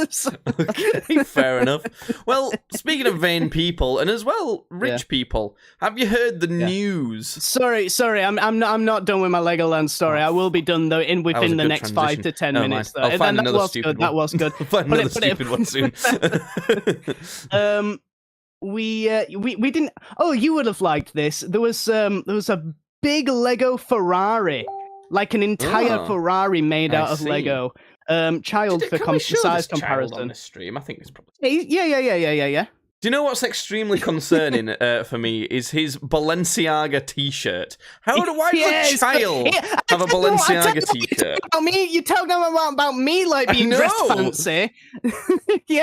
Okay, fair enough. Well, speaking of vain people, and as well rich people, have you heard the news? Sorry, I'm not done with my Legoland story. I will be done though within the next transition. 5 to 10 minutes. Though. I'll find another stupid one. That was good. I'll find another stupid one soon. We didn't. Oh, you would have liked this. There was a big Lego Ferrari, like an entire Ferrari made out of Lego. Child for size comparison. On the stream, I think it's probably. Yeah. Do you know what's extremely concerning for me is his Balenciaga T-shirt. Why does a child have a Balenciaga T-shirt? You talking about me like being dressed fancy.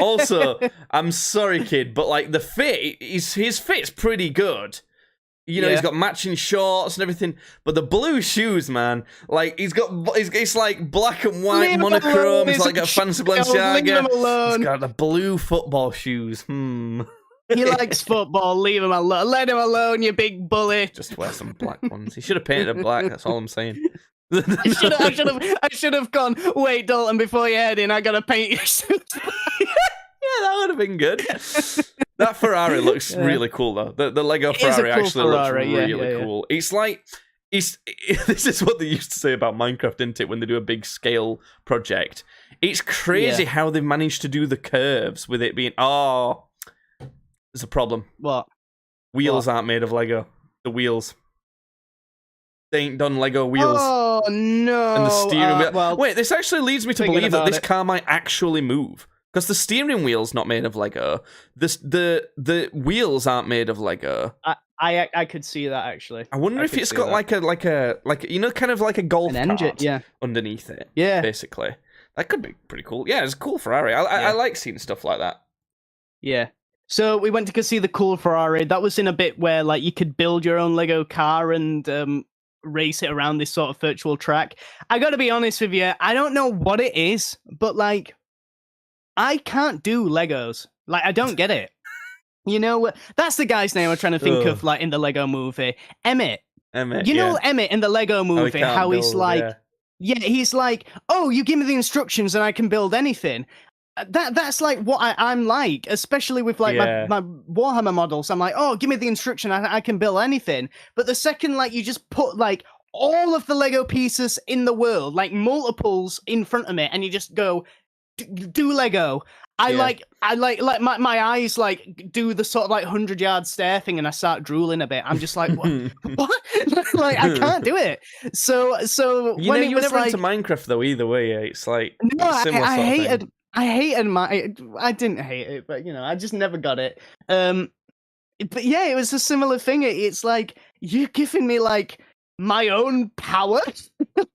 Also, I'm sorry, kid, but like the fit, his fit's pretty good. You know, he's got matching shorts and everything, but the blue shoes, man, like it's like black and white monochrome. It's like a fancy Balenciaga. He's got the blue football shoes. He likes football. Leave him alone. Let him alone, you big bully. Just wear some black ones. He should have painted them black. That's all I'm saying. I should have gone. Wait, Dalton, before you head in, I gotta paint your suit. Yeah, that would have been good. That Ferrari looks really cool, though. The Lego Ferrari actually looks really cool. It's like, this is what they used to say about Minecraft, isn't it? When they do a big scale project, it's crazy how they've managed to do the curves with it being. Oh, there's a problem. What? Wheels aren't made of Lego. The wheels. They ain't done Lego wheels. Oh no! And the steering wheel. Well, wait, this actually leads me to believe that this car might actually move. Because the steering wheel's not made of Lego. The wheels aren't made of Lego. I could see that, actually. I wonder if it's got like a you know, kind of like a golf cart underneath it. Yeah. Basically. That could be pretty cool. Yeah, it's a cool Ferrari. I like seeing stuff like that. Yeah. So we went to go see the cool Ferrari. That was in a bit where like you could build your own Lego car and race it around this sort of virtual track. I gotta be honest with you, I don't know what it is, but like I can't do Legos. Like, I don't get it. You know, that's the guy's name I'm trying to think of, like, in the Lego movie. Emmett. You know Emmett in the Lego movie, how he's like... Yeah, he's like, oh, you give me the instructions and I can build anything. That's like what I'm like, especially with like my Warhammer models. I'm like, oh, give me the instruction, I can build anything. But the second like you just put like all of the Lego pieces in the world, like multiples in front of me, and you just go... do Lego. I like my eyes like do the sort of like 100-yard stare thing, and I start drooling a bit. I'm just like, what? Like I can't do it. So you when know, it you was never like into Minecraft though either way. It's like no, I I hated I didn't hate it, but I just never got it. But yeah, it was a similar thing. It's like you're giving me like my own power.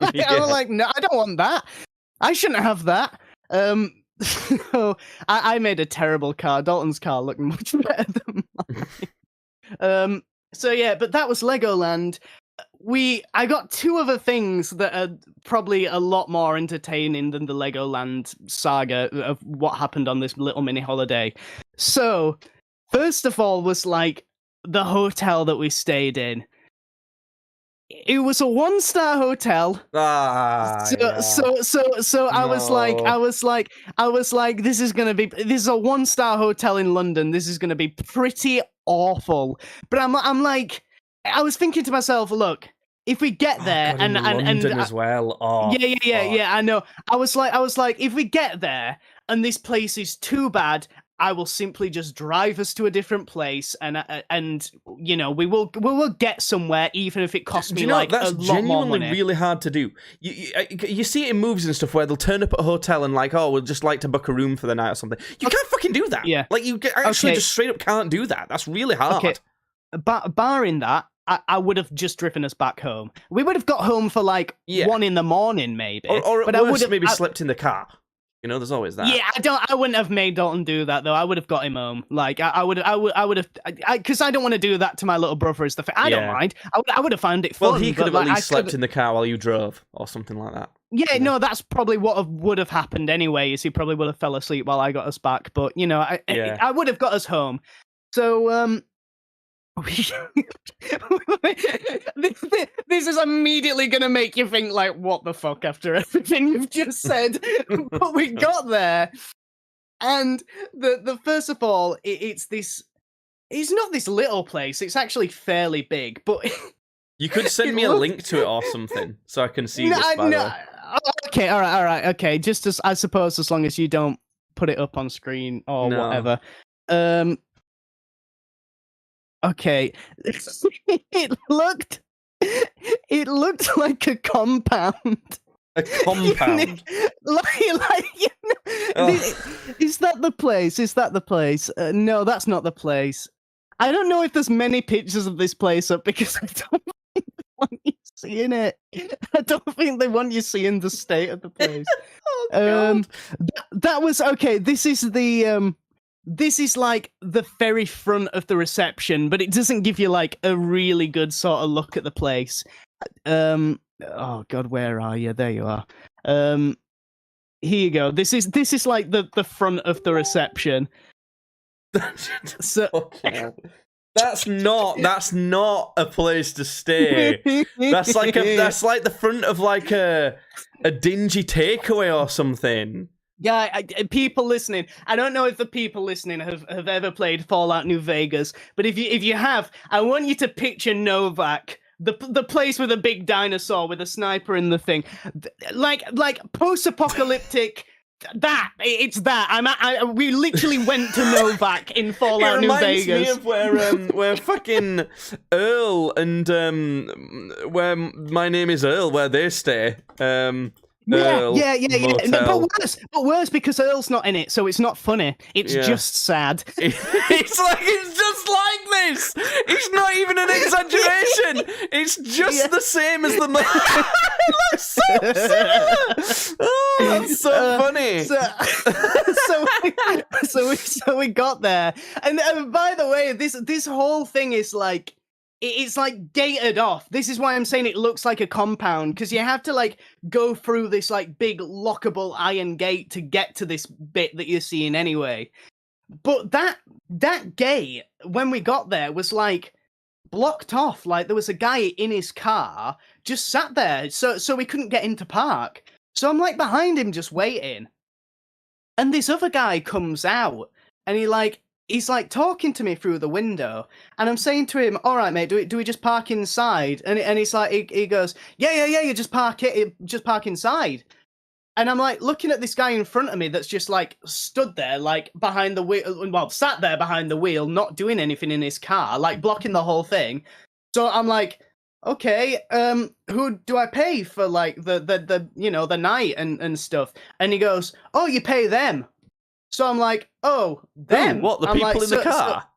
I'm like, no, I don't want that. I shouldn't have that. So I made a terrible car. Dalton's car looked much better than mine. So yeah, but that was Legoland. I got two other things that are probably a lot more entertaining than the Legoland saga of what happened on this little mini holiday. So, first of all was like the hotel that we stayed in. It was a 1-star hotel. So I was like, this is a 1-star hotel in London. This is gonna be pretty awful. But I'm like, I was thinking to myself, look, if we get there and London as well. Yeah, I know. I was like, if we get there and this place is too bad, I will simply just drive us to a different place, and we will get somewhere, even if it costs me like that's a lot more genuinely money. really hard to do. You see it in movies and stuff where they'll turn up at a hotel and like, oh, we'll just like to book a room for the night or something. You can't fucking do that. Yeah, like you actually just straight up can't do that. That's really hard. Okay, barring that, I would have just driven us back home. We would have got home for like 1 a.m, maybe, or but I would have maybe slept in the car. There's always that. Yeah, I wouldn't have made Dalton do that though. I would have got him home. Like I would have, because I don't want to do that to my little brother. Is the thing. I don't mind. I would have found it fun. Well, he could have at least slept in the car while you drove, or something like that. Yeah, no, that's probably what would have happened anyway. Is he probably would have fell asleep while I got us back. But I would have got us home. So this is immediately going to make you think, like, what the fuck after everything you've just said. But we got there, and the first of all, it's not this little place. It's actually fairly big, but you could send me a link to it or something so I can see this. By the way. Okay, all right, okay. Just as I suppose, as long as you don't put it up on screen or whatever. Okay, it looked like a compound. A compound. Is that the place? Is that the place? No, that's not the place. I don't know if there's many pictures of this place up because I don't think they want you seeing it. I don't think they want you seeing the state of the place. God. That was okay. This is the This is like the very front of the reception, but it doesn't give you like a really good sort of look at the place. Oh God, where are you? There you are. Here you go. This is like the front of the reception. So that's not a place to stay. That's like the front of like a dingy takeaway or something. Yeah, people listening. I don't know if the people listening have ever played Fallout New Vegas, but if you have, I want you to picture Novak, the place with a big dinosaur with a sniper in the thing, like post-apocalyptic. It's that. We literally went to Novak in Fallout New Vegas. It reminds me of where fucking Earl and where My Name Is Earl, where they stay. Yeah. No, but worse because Earl's not in it, so it's not funny. It's just sad. It's just like this. It's not even an exaggeration. It's just the same as the man. That's so similar. Oh, that's so funny. So we got there, and by the way, this whole thing is like. It's like gated off. This is why I'm saying it looks like a compound, because you have to like go through this like big lockable iron gate to get to this bit that you're seeing anyway. But that gate, when we got there, was like blocked off. Like there was a guy in his car just sat there, so we couldn't get into park. So I'm like behind him just waiting. And this other guy comes out and he's like talking to me through the window, and I'm saying to him, "All right, mate, do we just park inside?" And he's like, he goes, "Yeah, you just park inside." And I'm like looking at this guy in front of me that's just like stood there, like behind the wheel, well, sat there behind the wheel, not doing anything in his car, like blocking the whole thing. So I'm like, okay, who do I pay for like the the night and stuff? And he goes, oh, you pay them. So I'm like, oh, them. Ooh, what, the I'm people like, in the car?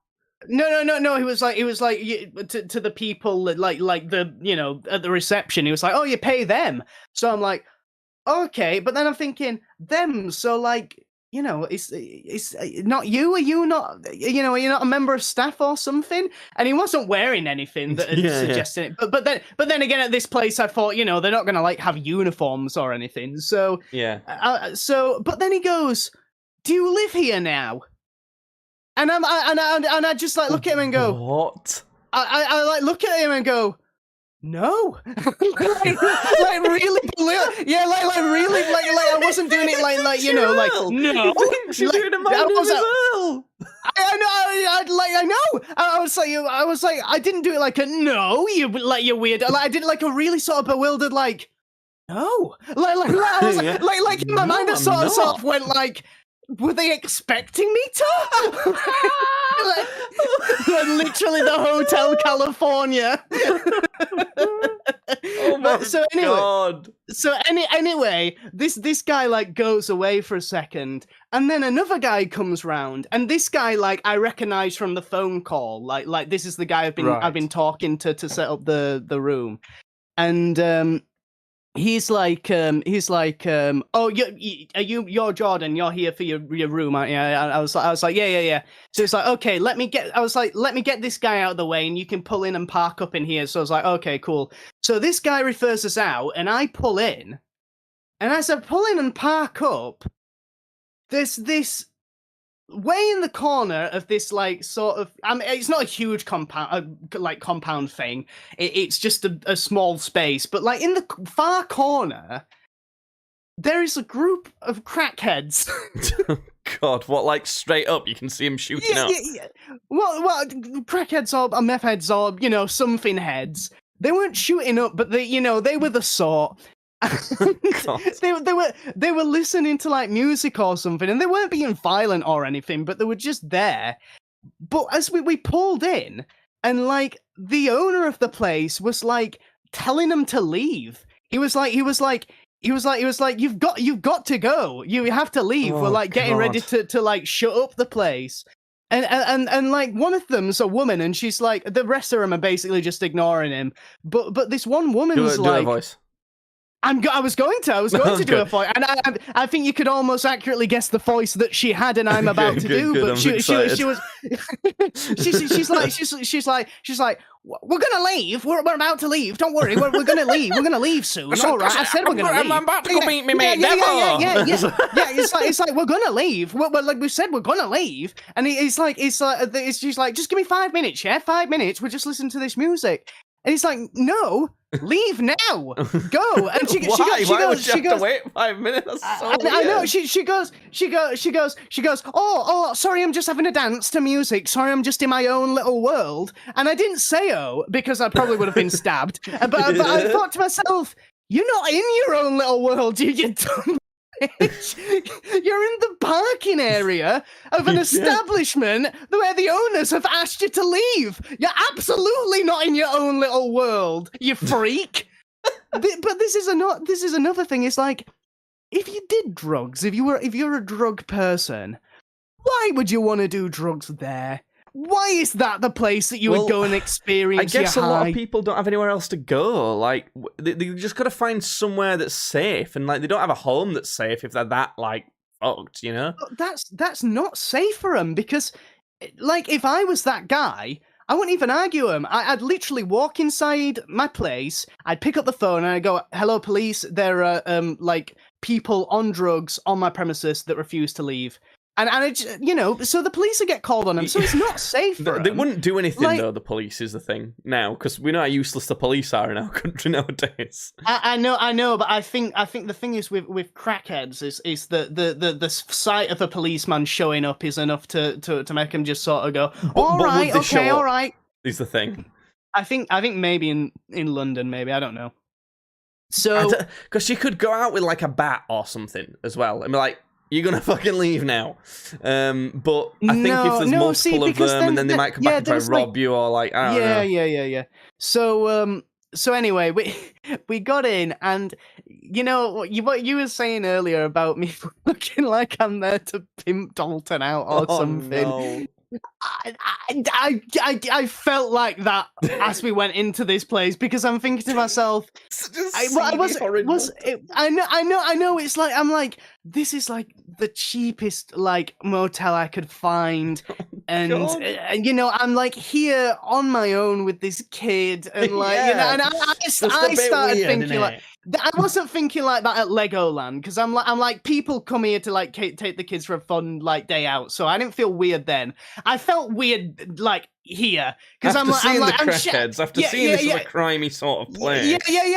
No. He was like, to the people that like the at the reception. He was like, oh, you pay them. So I'm like, okay, but then I'm thinking them. So like, it's not you. Are you not? Are you not a member of staff or something? And he wasn't wearing anything that suggested it. But then again, at this place, I thought, they're not gonna like have uniforms or anything. So Yeah. But then he goes, do you live here now? And I just like look at him and go, what? I like look at him and go, no, like really, yeah, like really, like I wasn't doing it like no, You're doing a man as well. I know. I was like, I didn't do it like a no, you're weird. I did it like a really sort of bewildered, like no, like I was like in my mind, I sort of went like, were they expecting me to? like, literally the Hotel California. Oh my god. So anyway, this guy like goes away for a second, and then another guy comes round, and this guy like I recognize from the phone call, like this is the guy I've been talking to set up the room, and he's like, oh, you're Jordan, you're here for your room, aren't you? I was like, yeah. So it's like, okay, let me get this guy out of the way, and you can pull in and park up in here. So I was like, okay, cool. So this guy refers us out, and I pull in, and as I pull in and park up, there's this way in the corner of this like sort of, I mean, it's not a huge compound thing. It's just a small space, but like in the far corner, there is a group of crackheads. God, what, like straight up? You can see him shooting up. Yeah. Well, crackheads or meth heads or something heads. They weren't shooting up, but they were the sort. they were listening to like music or something, and they weren't being violent or anything, but they were just there. But as we pulled in, and like the owner of the place was like telling them to leave. He was like, you've got to go. You have to leave. We're like getting ready to like shut up the place. And like one of them's a woman, and she's like, the rest of them are basically just ignoring him. But this one woman's do a voice. I was going to do a voice, and I think you could almost accurately guess the voice that she had, and I'm about to do. But she was, she's like, we're gonna leave. We're about to leave. Don't worry, we're gonna leave. We're gonna leave soon. All right, I said we're gonna leave. I'm about to go meet me mate. Yeah. It's like we're gonna leave. We're like we said, we're gonna leave. And she's like, just give me 5 minutes, yeah, 5 minutes. We'll just listen to this music. And he's like, no, leave now, go. And she goes, to wait 5 minutes? That's so weird. I know. She goes. Oh, sorry, I'm just having a dance to music. Sorry, I'm just in my own little world. And I didn't say oh because I probably would have been stabbed. But I thought to myself, you're not in your own little world, you dumb bitch. You're in the parking area of an establishment where the owners have asked you to leave. You're absolutely not in your own little world, you freak. But this is another thing. It's like, if you did drugs, if you're a drug person, why would you want to do drugs there? Why is that the place that you would go and experience? I guess a lot of people don't have anywhere else to go. Like, they just got to find somewhere that's safe, and like they don't have a home that's safe if they're that like fucked, That's not safe for them, because, like, if I was that guy, I wouldn't even argue him. I'd literally walk inside my place, I'd pick up the phone, and I'd go, "Hello, police. There are like people on drugs on my premises that refuse to leave." And so the police would get called on them, so it's not safe for They them. wouldn't do anything, though, the police is the thing now, because we know how useless the police are in our country nowadays. I know, but I think the thing is with crackheads is that the sight of a policeman showing up is enough to make them just sort of go, all right. Is the thing. I think maybe in London, maybe, I don't know. So, because she could go out with like a bat or something as well, and be like, "You're gonna fucking leave now." But I think if there's multiple of them, and then they might come back and try to rob you, or like, I don't know. Yeah. So so anyway, we got in, and what you were saying earlier about me looking like I'm there to pimp Dalton out or something. No. I felt like that as we went into this place, because I'm thinking to myself, I know. It's like I'm like, this is like the cheapest like motel I could find, and I'm like here on my own with this kid, and like and I started thinking like. I wasn't thinking like that at Legoland, because I'm like people come here to like take the kids for a fun like day out, so I didn't feel weird then. I felt weird like here, because after seeing the crackheads, after seeing this as a crimey sort of place. Yeah.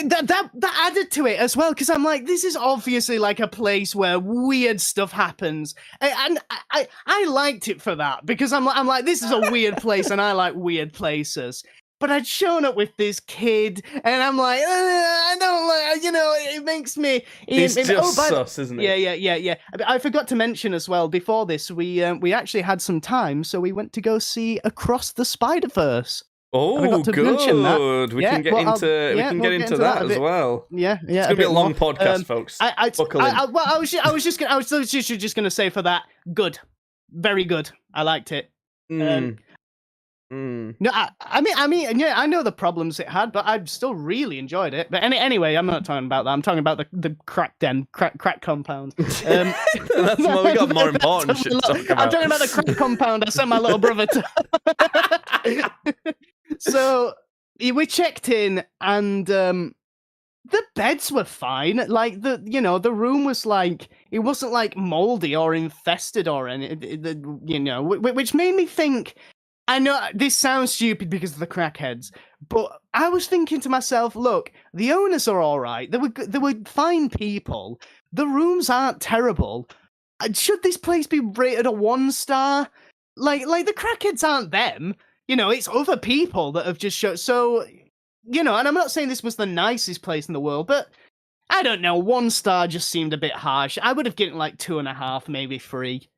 That added to it as well, because I'm like, this is obviously like a place where weird stuff happens, and I liked it for that, because I'm like this is a weird place, and I like weird places. But I'd shown up with this kid, and I'm like, I don't like, it makes me. It's just sus, isn't it? Yeah. I forgot to mention as well, before this, we actually had some time, so we went to go see Across the Spider-Verse. Oh, good. We can get into that as well. Yeah. It's gonna be a long podcast, folks. Buckle in. I was just gonna say for that, good, very good. I liked it. No, I mean, yeah, I know the problems it had, but I still really enjoyed it. But anyway, I'm not talking about that. I'm talking about the crack den, crack compound. That's more, we got more important shit to talk about. I'm talking about the crack compound I sent my little brother to. So we checked in, and the beds were fine. Like the room was like, it wasn't like moldy or infested or anything. Which made me think. I know this sounds stupid because of the crackheads, but I was thinking to myself, look, the owners are all right. They were fine people. The rooms aren't terrible. Should this place be rated a 1-star? Like the crackheads aren't them. It's other people that have just showed. So, and I'm not saying this was the nicest place in the world, but I don't know. 1 star just seemed a bit harsh. I would have given like 2.5, maybe 3.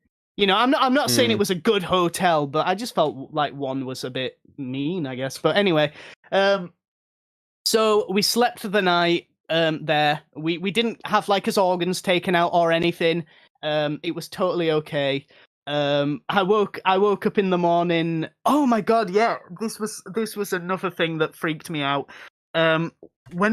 I'm not saying it was a good hotel, but I just felt like 1 was a bit mean, I guess. But anyway, so we slept for the night there. We didn't have like his organs taken out or anything. It was totally okay. I woke up in the morning. Oh my god, yeah, this was another thing that freaked me out. When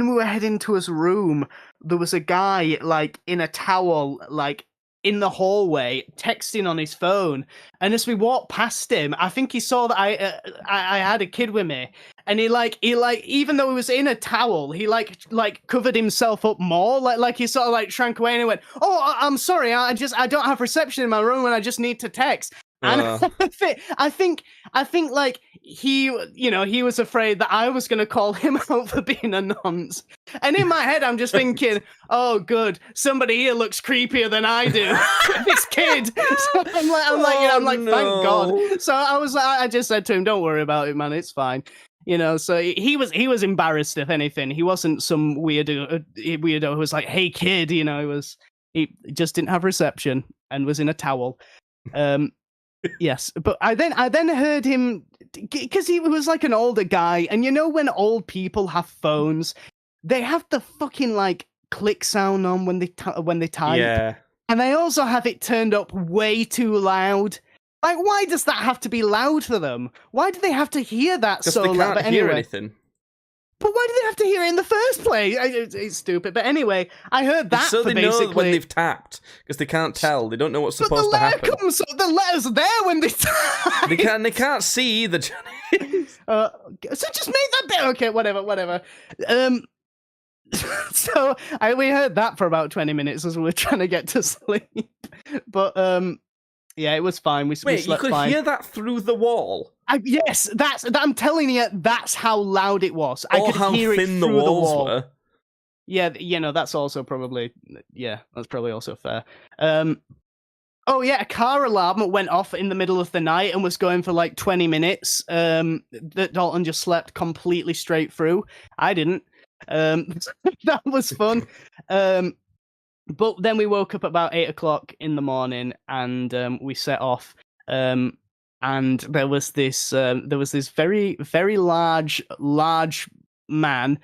we were heading to his room, there was a guy like in a towel, like in the hallway, texting on his phone, and as we walked past him, I think he saw that I had a kid with me, and he even though he was in a towel, he like covered himself up more, like he sort of like shrank away, and he went, "Oh, I'm sorry, I don't have reception in my room, and I just need to text." And I think like he was afraid that I was going to call him out for being a nonce. And in my head, I'm just thinking, oh, good, somebody here looks creepier than I do. This kid. So I'm like, no. Thank God. So I just said to him, don't worry about it, man. It's fine. So he was embarrassed, if anything. He wasn't some weirdo who was like, hey, kid, he just didn't have reception and was in a towel. Yes, but I then heard him, because he was like an older guy, and when old people have phones, they have the fucking like click sound on when they type, yeah, and they also have it turned up way too loud. Like, why does that have to be loud for them? Why do they have to hear that so loud? Because they can't hear anything. But why do they have to hear it in the first place? It's stupid. But anyway, I heard that. So they know when they've tapped, because they can't tell. They don't know what's supposed to happen. The letter's there when they tap. They can't see either, Johnny. So just make that bit. Okay, whatever. So we heard that for about 20 minutes as we were trying to get to sleep. But yeah, it was fine. We slept you could fine. Hear that through the wall? Yes, I'm telling you, that's how loud it was. I could hear it through the walls were. Yeah, that's also probably, that's probably also fair. Oh yeah, a car alarm went off in the middle of the night and was going for like 20 minutes. That Dalton just slept completely straight through. I didn't. That was fun. But then we woke up about 8 o'clock in the morning, and we set off. And there was this very, very large man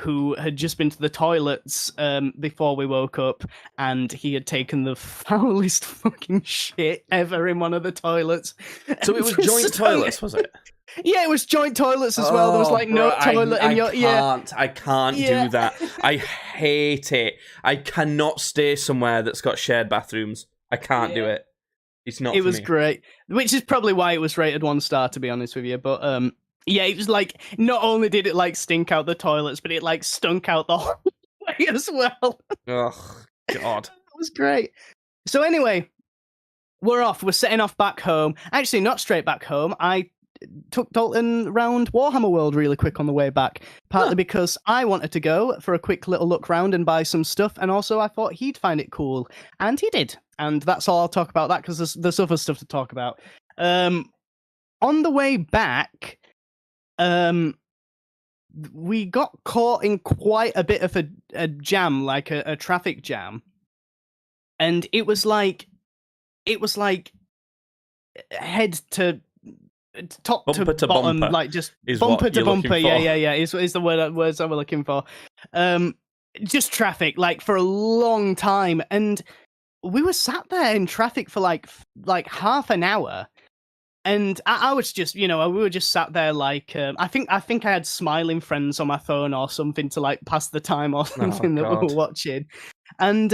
who had just been to the toilets before we woke up, and he had taken the foulest fucking shit ever in one of the toilets. So it was joint toilets, was it? Yeah, it was joint toilets as well. There was like no toilet in your... I can't do that. I hate it. I cannot stay somewhere that's got shared bathrooms. I can't do it. It's not. It was great, which is probably why it was rated 1 star, to be honest with you. But yeah, it was like, not only did it like stink out the toilets, but it like stunk out the whole way as well. Oh God, it was great. So anyway, we're off. We're setting off back home. Actually, not straight back home. I took Dalton round Warhammer World really quick on the way back, partly because I wanted to go for a quick little look round and buy some stuff, and also I thought he'd find it cool, and he did. And that's all I'll talk about that, because there's other stuff to talk about. On the way back, we got caught in quite a bit of a jam, like a traffic jam, and it was like head to top bumper to bottom, bumper like just is bumper to bumper. Yeah, is the words I was looking for. Just traffic, like for a long time, and we were sat there in traffic for like half an hour. And I was just, we were just sat there like, I think I had Smiling Friends on my phone or something to like pass the time or something that we were watching. And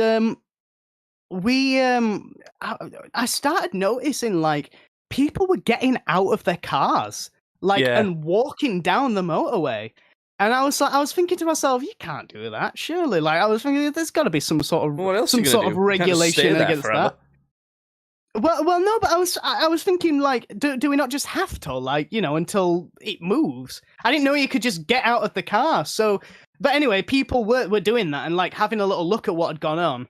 I started noticing like people were getting out of their cars, like, and walking down the motorway. And I was thinking to myself, you can't do that, surely. Like, I was thinking, there's got to be some sort of regulation against that. Well, no, but I was thinking, like, do we not just have to, like, until it moves? I didn't know you could just get out of the car. So, but anyway, people were doing that and like having a little look at what had gone on.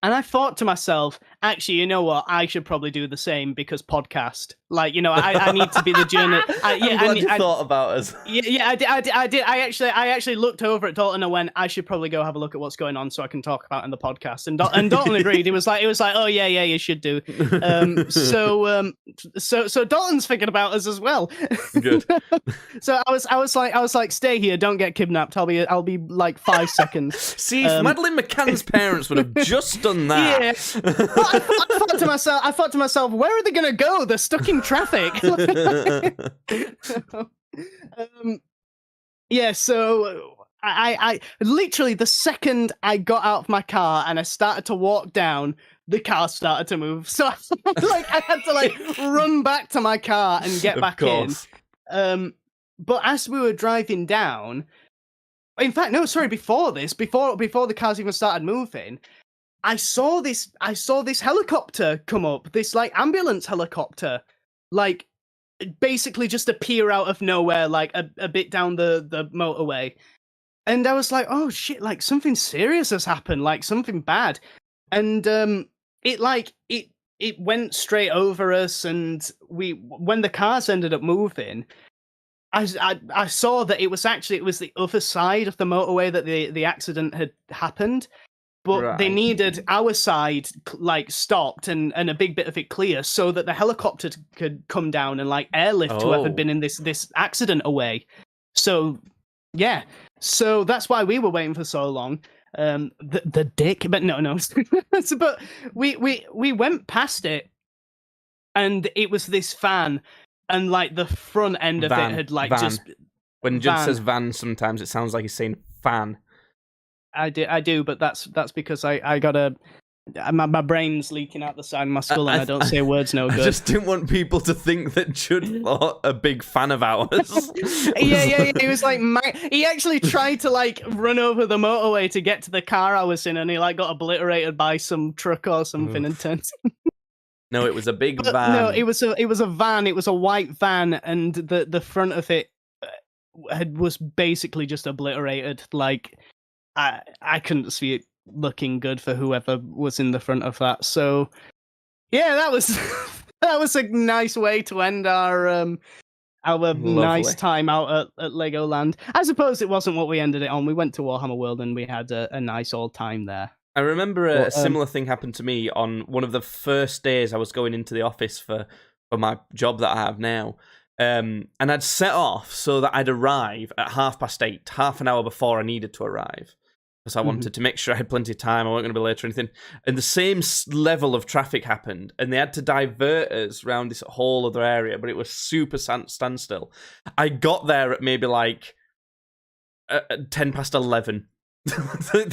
And I thought to myself, actually, you know what? I should probably do the same, because podcast. Like, I need to be the journalist. I'm glad you thought about us. Yeah, I did. I actually looked over at Dalton and went, I should probably go have a look at what's going on so I can talk about it in the podcast. And Dalton agreed. It was like, oh yeah, you should do. So Dalton's thinking about us as well. Good. So I was like, stay here, don't get kidnapped. I'll be like 5 seconds. See, if Madeleine McCann's parents would have just done that. Yeah. I thought to myself, where are they going to go? They're stuck in traffic. Yeah, so I literally, the second I got out of my car and I started to walk down, the car started to move. So I had to run back to my car and get back in. But as we were driving down, in fact, no, sorry, before the cars even started moving, I saw this helicopter come up, this like ambulance helicopter, like basically just appear out of nowhere, like a bit down the motorway. And I was like, oh shit, like something serious has happened, like something bad. And it went straight over us, and when the cars ended up moving, I saw that it was the other side of the motorway that the accident had happened. But they needed our side like stopped and a big bit of it clear so that the helicopter could come down and like airlift whoever had been in this accident away. So yeah, so that's why we were waiting for so long. The dick, but no. So, but we went past it, and it was this van, and like the front end of it had like van. Just when Judd says van, sometimes it sounds like he's saying fan. I do, but that's because I got my brain's leaking out the side of my skull, and I don't say words no good. I just didn't want people to think that Judd thought a big fan of ours. Yeah. He was like, he actually tried to like run over the motorway to get to the car I was in, and he like got obliterated by some truck or something and turned. No, it was a big van. No, it was a van. It was a white van, and the front of it was basically just obliterated. Like, I couldn't see it looking good for whoever was in the front of that. So yeah, that was a nice way to end our nice time out at Legoland. I suppose it wasn't what we ended it on. We went to Warhammer World and we had a nice old time there. I remember a similar thing happened to me on one of the first days I was going into the office for my job that I have now. And I'd set off so that I'd arrive at 8:30, half an hour before I needed to arrive. Because I wanted to make sure I had plenty of time, I wasn't going to be late or anything. And the same level of traffic happened, and they had to divert us around this whole other area, but it was super standstill. I got there at maybe like 11:10.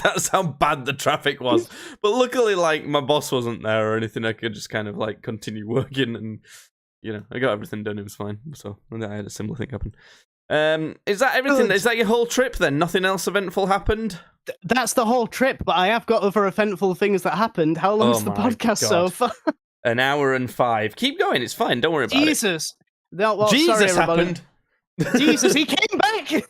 That's how bad the traffic was. But luckily, like, my boss wasn't there or anything. I could just kind of like continue working, and I got everything done. It was fine. So I had a similar thing happen. Is that everything? Is that your whole trip then? Nothing else eventful happened? That's the whole trip, but I have got other eventful things that happened. How long's the podcast so far? 1 hour and 5. Keep going, it's fine, don't worry about Jesus. it. No, well, Jesus sorry, happened. Jesus, he came back!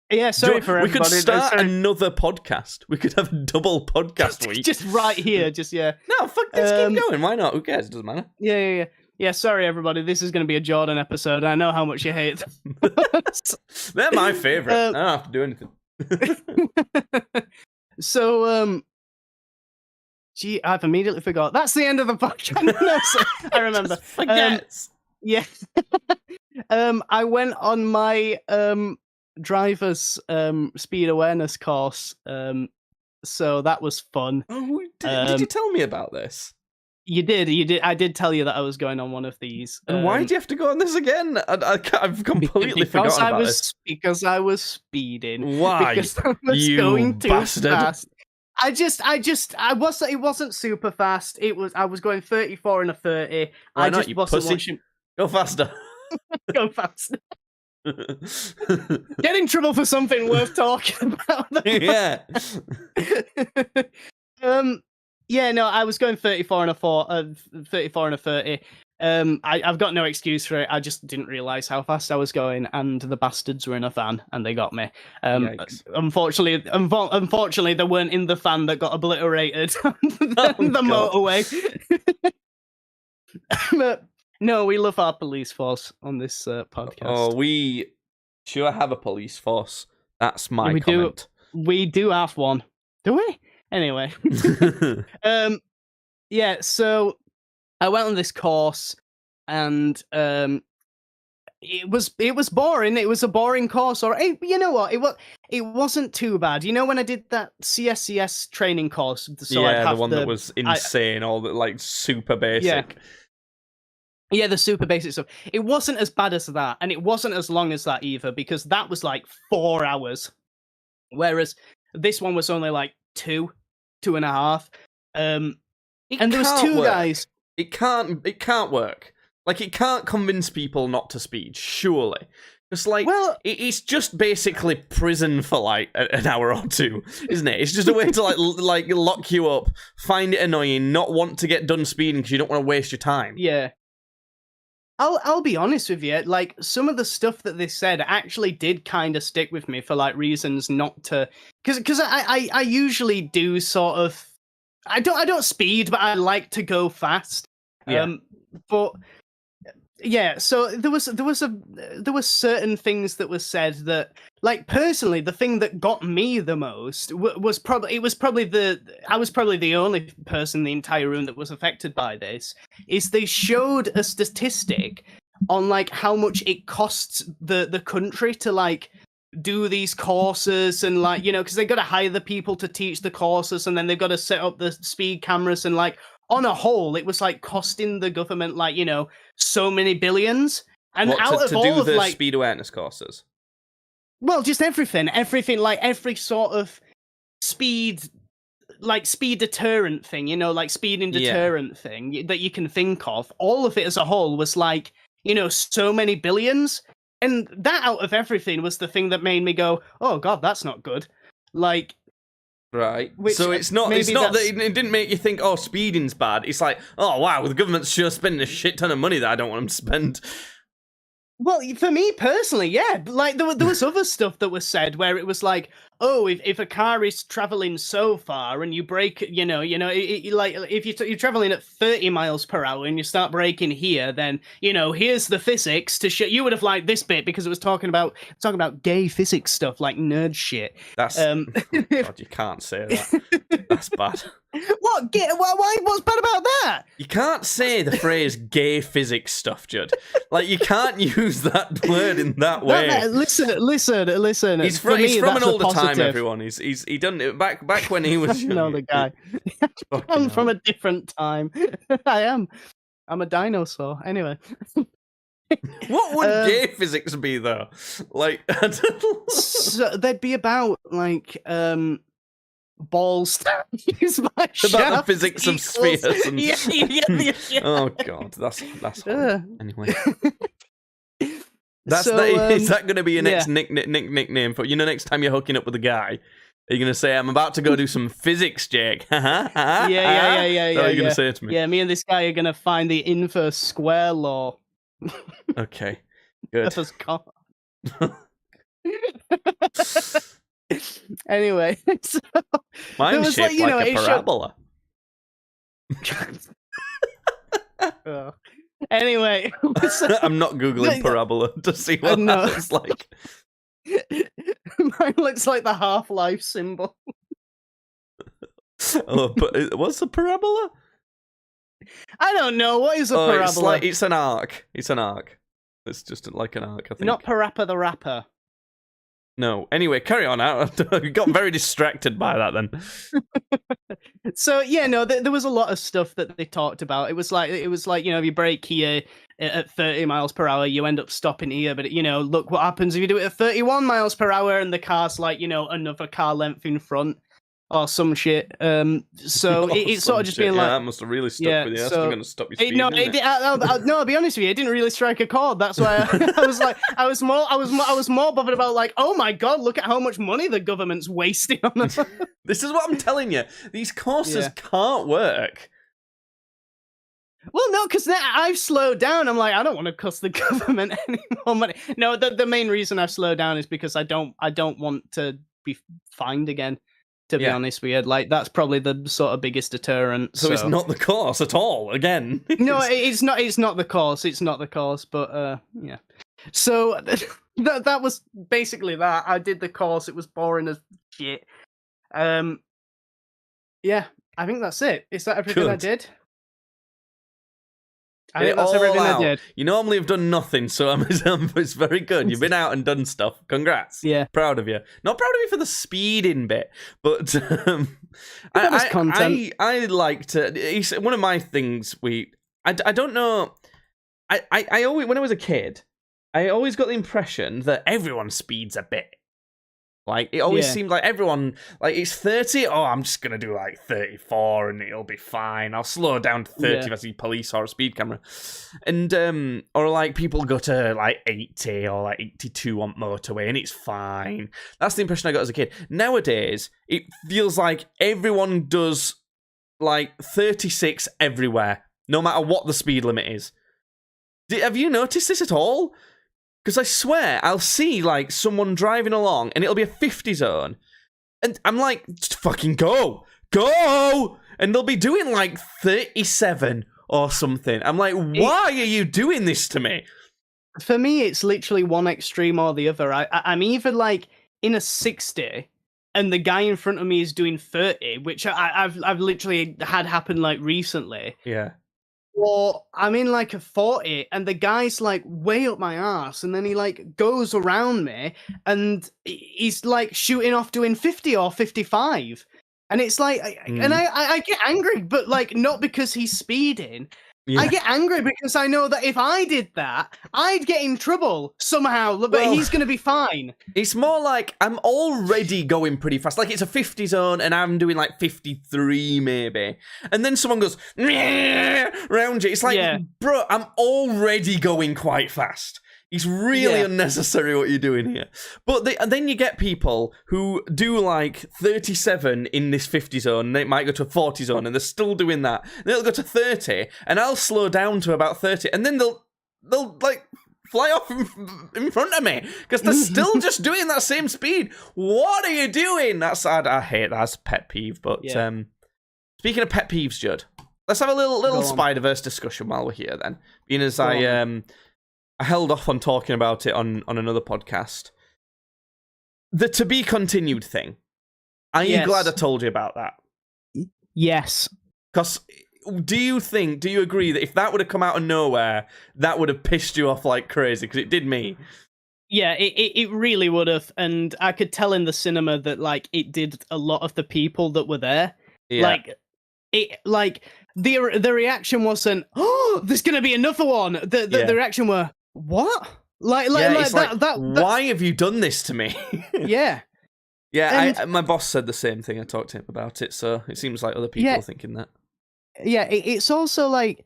Yeah, sorry for everybody. We could start another podcast. We could have a double podcast week. Just right here, No, fuck this, keep going, why not? Who cares, it doesn't matter. Yeah, sorry everybody, this is going to be a Jordan episode. I know how much you hate them. They're my favourite. I don't have to do anything. So, gee, I've immediately forgot. That's the end of the podcast. No, I remember. Forget. Yeah. I went on my driver's speed awareness course. So that was fun. Oh, did you tell me about this? You did. I did tell you that I was going on one of these. And why do you have to go on this again? I've completely forgotten about this. Because I was speeding. Why? Because I was going too fast. It wasn't super fast. I was going 34 and a 30. Why not, you pussy? Go faster. Go faster. Get in trouble for something worth talking about. Yeah. Yeah, no, I was going 34 and a 30. I've got no excuse for it. I just didn't realise how fast I was going, and the bastards were in a van, and they got me. Unfortunately, they weren't in the van that got obliterated on the motorway. But no, we love our police force on this podcast. Oh, we sure have a police force. That's my comment. We do have one. Do we? Anyway. Yeah, so I went on this course, and it was boring. It was a boring course. Or you know what? It wasn't too bad. You know when I did that CSCS training course? So yeah, the one that was insane, all that, like, super basic. Yeah, the super basic stuff. It wasn't as bad as that, and it wasn't as long as that either, because that was like 4 hours, whereas this one was only like 2.5. And there was two guys. It can't work. Like, it can't convince people not to speed, surely. It's like, well, it's just basically prison for like an hour or two, isn't it? It's just a way to like lock you up, find it annoying, not want to get done speeding because you don't want to waste your time. Yeah. I'll be honest with you, like, some of the stuff that they said actually did kind of stick with me for, like, reasons not to... Because I usually do sort of... I don't speed, but I like to go fast. Yeah. But... Yeah, so there were certain things that were said that, like, personally, the thing that got me the most was probably I was probably the only person in the entire room that was affected by this. Is they showed a statistic on, like, how much it costs the country to, like, do these courses, and, like, you know, because they got to hire the people to teach the courses, and then they've got to set up the speed cameras, and, like, on a whole, it was, like, costing the government, like, you know, so many billions. And to do the speed awareness courses? Well, just everything, like, every sort of speed deterrent thing, you know, like, speeding deterrent thing that you can think of. All of it as a whole was, like, you know, so many billions. And that, out of everything, was the thing that made me go, oh, God, that's not good. Like... Right. So it's not that it didn't make you think, oh, speeding's bad. It's like, oh, wow, the government's sure spending a shit ton of money that I don't want them to spend. Well, for me personally, yeah. Like, there was other stuff that was said where it was like, oh, if a car is traveling so far and you brake, you know, like, if you're traveling at 30 miles per hour and you start braking here, then, you know, here's the physics to show. You would have liked this bit because it was talking about gay physics stuff, like nerd shit. That's God, you can't say that. That's bad. What? Why? What's bad about that? You can't say the phrase "gay physics stuff," Judd. Like, you can't use that word in that way. No, listen. He's from an older time, everyone. He done it back when he was young. No, the guy. I'm from a different time. I am. I'm a dinosaur. Anyway. What would gay physics be, though? Like, I don't know. So they'd be about like balls used by about the physics of spheres. And... Yeah. Oh god, that's horrible. Anyway. Is that going to be your next nickname for next time you're hooking up with a guy? Are you going to say, I'm about to go do some physics, Jake? Yeah. What are you going to say to me? Yeah, me and this guy are going to find the inverse square law. Okay, good. Anyway, so mine's shaped like a parabola. Anyway, I'm not googling parabola to see what that looks like. Mine looks like the Half-Life symbol. Oh, but what's a parabola? I don't know. What is a parabola? It's an arc. It's an arc. It's just like an arc, I think. Not Parappa the Rapper. No. Anyway, carry on. I got very distracted by that then. So yeah, no, there was a lot of stuff that they talked about. It was like if you brake here at 30 miles per hour, you end up stopping here. But look what happens if you do it at 31 miles per hour and the car's like another car length in front or some shit. So it's sort of just being like, that must have really stuck with you. That's going to stop you speeding. No, I'll be honest with you, it didn't really strike a chord. That's why I was more bothered about like, oh my god, look at how much money the government's wasting on them. This is what I'm telling you. These courses can't work. Well, no, because I've slowed down. I'm like, I don't want to cost the government any more money. No, the main reason I've slowed down is because I don't want to be fined again. To be honest with you, like that's probably the sort of biggest deterrent. So it's not the course at all. Again, no, it's not. It's not the course. It's not the course. But yeah. So that was basically that. I did the course. It was boring as shit. Yeah, I think that's it. Is that everything I did? I think that's everything I did. You normally have done nothing, so it's very good. You've been out and done stuff. Congrats. Yeah. Proud of you. Not proud of you for the speeding bit, but I like to... One of my things I don't know... I always, when I was a kid, I always got the impression that everyone speeds a bit. Like, it always seemed like everyone, like, it's 30, I'm just going to do, like, 34 and it'll be fine. I'll slow down to 30 if I see police or a speed camera. And, or, like, people go to, like, 80 or, like, 82 on motorway and it's fine. That's the impression I got as a kid. Nowadays, it feels like everyone does, like, 36 everywhere, no matter what the speed limit is. Have you noticed this at all? Because I swear, I'll see, like, someone driving along, and it'll be a 50 zone. And I'm like, fucking go! Go! And they'll be doing, like, 37 or something. I'm like, why are you doing this to me? For me, it's literally one extreme or the other. I'm either, like, in a 60, and the guy in front of me is doing 30, which I've literally had happen, like, recently. Yeah. Or I'm in like a 40 and the guy's like way up my ass and then he like goes around me and he's like shooting off doing 50 or 55. And it's like, and I get angry, but like not because he's speeding. Yeah. I get angry because I know that if I did that, I'd get in trouble somehow, but he's going to be fine. It's more like I'm already going pretty fast. Like it's a 50 zone and I'm doing like 53 maybe. And then someone goes, round you. It's like, bro, I'm already going quite fast. It's really unnecessary what you're doing here. But then you get people who do like 37 in this 50 zone, and they might go to a 40 zone, and they're still doing that. And they'll go to 30, and I'll slow down to about 30, and then they'll like fly off in front of me because they're still just doing that same speed. What are you doing? I hate that. That's a pet peeve. But speaking of pet peeves, Judd, let's have a little Spider-Verse discussion while we're here. Then, being as I held off on talking about it on another podcast. The to be continued thing. Are you glad I told you about that? Yes. Because do you agree that if that would have come out of nowhere, that would have pissed you off like crazy? Because it did me. Yeah, it really would have, and I could tell in the cinema that like it did a lot of the people that were there. Yeah. The reaction wasn't, oh, there's gonna be another one. The reaction were, what? Why have you done this to me? Yeah. Yeah, my boss said the same thing. I talked to him about it, so it seems like other people are thinking that. Yeah, it's also like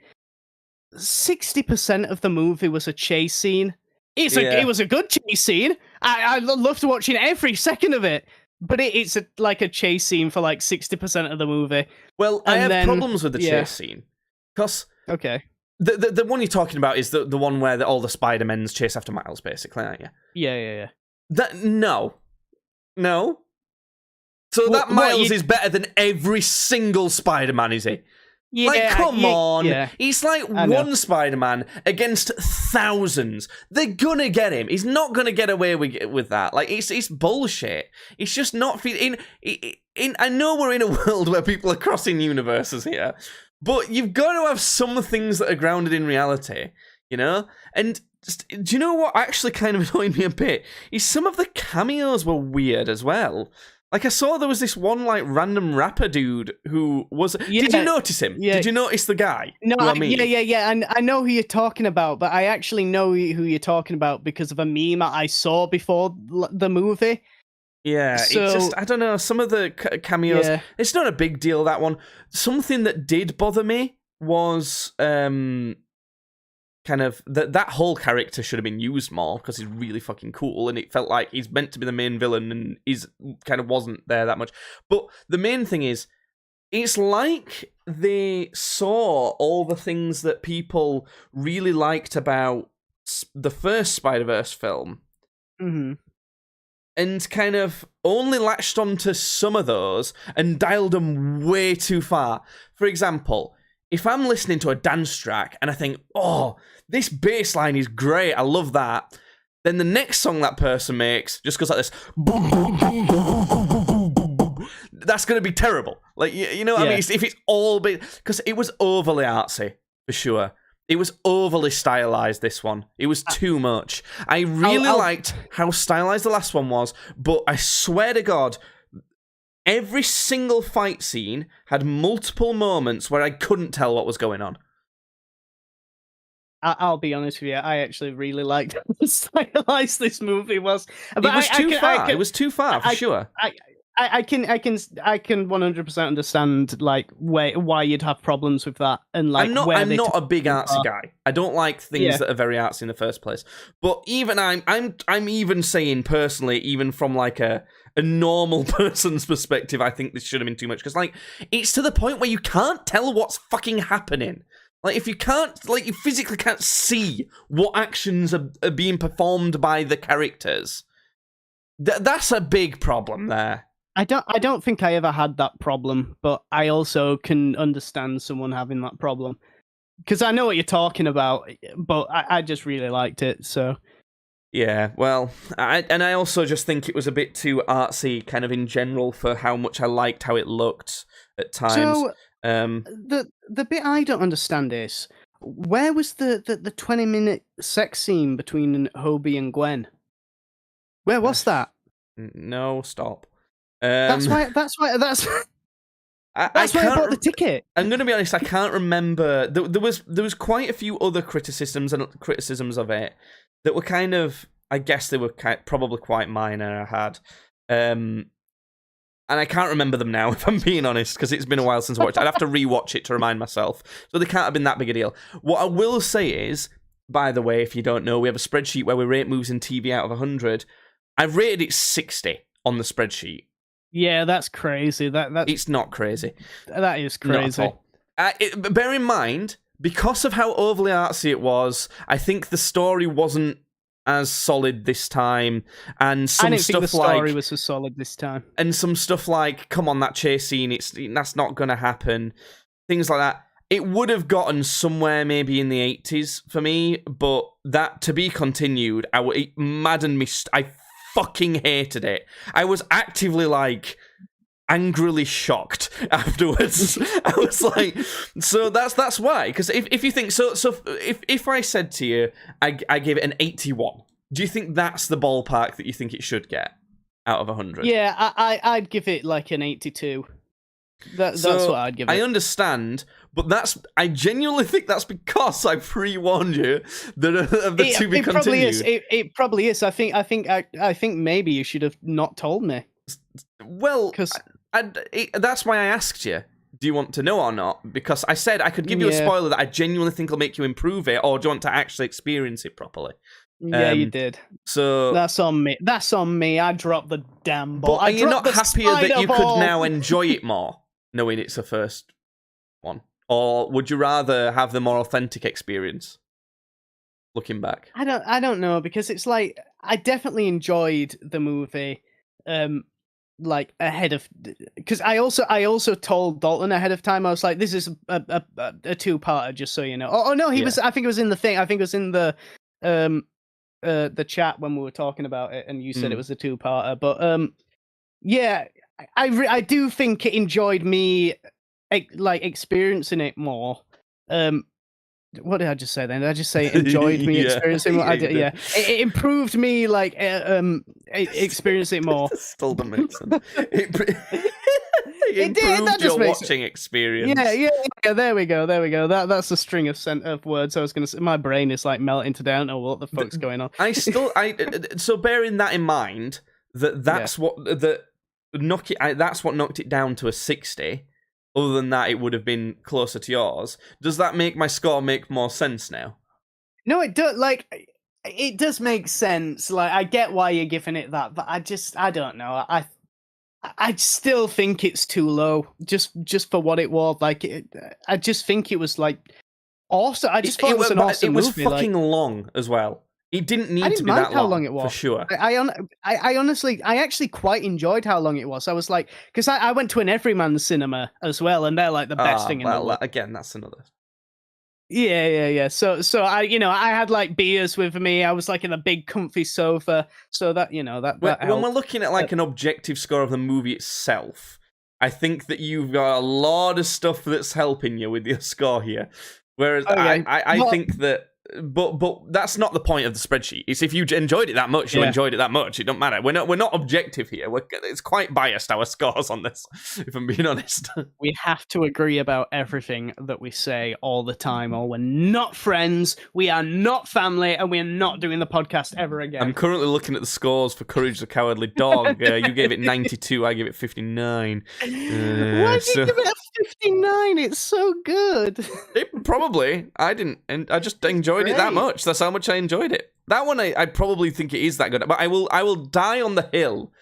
60% of the movie was a chase scene. It was a good chase scene. I loved watching every second of it, but it's like a chase scene for like 60% of the movie. Well, I have problems with the chase scene because the one you're talking about is the one where all the Spider-Mens chase after Miles, basically, aren't you? Yeah. No. So that Miles is better than every single Spider-Man, is he? Yeah, like, come on. Yeah. He's like one Spider-Man against thousands. They're gonna get him. He's not gonna get away with that. Like, it's bullshit. It's just not... I know we're in a world where people are crossing universes here, but you've got to have some things that are grounded in reality, you know? And do you know what actually kind of annoyed me a bit? Is some of the cameos were weird as well. Like, I saw there was this one, like, random rapper dude who was... Yeah. Did you notice him? Yeah. Did you notice the guy? No, yeah. And I know who you're talking about, but I actually know who you're talking about because of a meme I saw before the movie. Yeah, so, it's just... I don't know, some of the cameos... Yeah. It's not a big deal, that one. Something that did bother me was... kind of that whole character should have been used more because he's really fucking cool, and it felt like he's meant to be the main villain and he's kind of wasn't there that much. But the main thing is, it's like they saw all the things that people really liked about the first Spider-Verse film, and kind of only latched onto some of those and dialed them way too far. For example, if I'm listening to a dance track and I think, oh, this bass line is great, I love that, then the next song that person makes just goes like this, that's going to be terrible. Like, you know what I mean? If it's all... Because it was overly artsy, for sure. It was overly stylized, this one. It was too much. I really liked how stylized the last one was, but I swear to God... Every single fight scene had multiple moments where I couldn't tell what was going on. I'll be honest with you, I actually really liked how stylized this movie was. But it was too far. It was too far, for sure. I can 100% understand like why you'd have problems with that, and like I'm not a big artsy guy. I don't like things that are very artsy in the first place. But even I'm even saying personally, even from like a normal person's perspective, I think this should have been too much, because like it's to the point where you can't tell what's fucking happening. Like, if you can't, like, you physically can't see what actions are being performed by the characters, that's a big problem there. I don't think I ever had that problem, but I also can understand someone having that problem, because I know what you're talking about. But I just really liked it, so. Yeah, well, I also just think it was a bit too artsy, kind of in general, for how much I liked how it looked at times. So, the bit I don't understand is, where was the 20-minute sex scene between Hobie and Gwen? Where was that? No, stop. That's why I bought the ticket. I'm going to be honest, I can't remember. There was quite a few other criticisms of it that were kind of, I guess they were probably quite minor. I had, and I can't remember them now, if I'm being honest, because it's been a while since I watched it. I'd have to rewatch it to remind myself. So they can't have been that big a deal. What I will say is, by the way, if you don't know, we have a spreadsheet where we rate movies in TV out of 100. I've rated it 60 on the spreadsheet. Yeah, that's crazy. It's not crazy. That is crazy. Not at all. Bear in mind, because of how overly artsy it was, I think the story wasn't as solid this time, and some I didn't stuff think the story was so solid this time. And some stuff like, come on, that chase scene, that's not going to happen. Things like that. It would have gotten somewhere maybe in the 80s for me, but that to be continued, it maddened me. I fucking hated it. I was actively like, angrily shocked afterwards. I was like, so that's why. Because if you think if I said to you, I gave it an 81, do you think that's the ballpark that you think it should get out of 100? Yeah, I'd give it like an 82. That's what I'd give it. I understand, but I genuinely think that's because I pre-warned you that of the to be continued. It probably is. I think maybe you should have not told me. Well, because that's why I asked you. Do you want to know or not? Because I said I could give you a spoiler that I genuinely think will make you improve it, or do you want to actually experience it properly? Yeah, you did. So that's on me. That's on me. I dropped the damn ball. But are you not happier that you could now enjoy it more, knowing it's the first one? Or would you rather have the more authentic experience, looking back? I don't know, because it's like, I definitely enjoyed the movie, like ahead of, because I also told Dalton ahead of time. I was like, this is a 2-parter, just so you know. Oh no, he was. I think it was in the thing. I think it was in the chat when we were talking about it, and you said it was a 2-parter. But yeah, I do think it enjoyed me, like, experiencing it more. What did I just say then? Did I just say it enjoyed me experiencing it? Yeah. It improved me, like, experiencing it more. Still doesn't make sense. It did. That just your makes watching experience. Yeah. There we go. That's a string of words I was going to say. My brain is like melting today. I don't know what the fuck's going on. So bearing that in mind, that's what knocked it down to a 60. Other than that, it would have been closer to yours. Does that make my score make more sense now? No, it does. Like, it does make sense. Like, I get why you're giving it that, but I don't know. I still think it's too low, just for what it was. Like, I just think it was like awesome. I just thought it was an awesome movie. It was fucking long as well. It didn't need to be that long. How long it was, for sure. I honestly, I actually quite enjoyed how long it was. I was like, because I went to an Everyman cinema as well, and they're like the best thing in the world. Again, that's another. Yeah. So I had like beers with me. I was like in a big comfy sofa. So that that when we're looking at like an objective score of the movie itself, I think that you've got a lot of stuff that's helping you with your score here. Whereas I think that. But that's not the point of the spreadsheet. It's if you enjoyed it that much, you enjoyed it that much. It don't matter. We're not objective here. It's quite biased, our scores on this, if I'm being honest. We have to agree about everything that we say all the time, or we're not friends, we are not family, and we're not doing the podcast ever again. I'm currently looking at the scores for Courage the Cowardly Dog. You gave it 92, I gave it 59. Why did you give it a 59? It's so good. Probably. I didn't, and I just enjoyed it that much. That's how much I enjoyed it. That one, I probably think it is that good. But I will die on the hill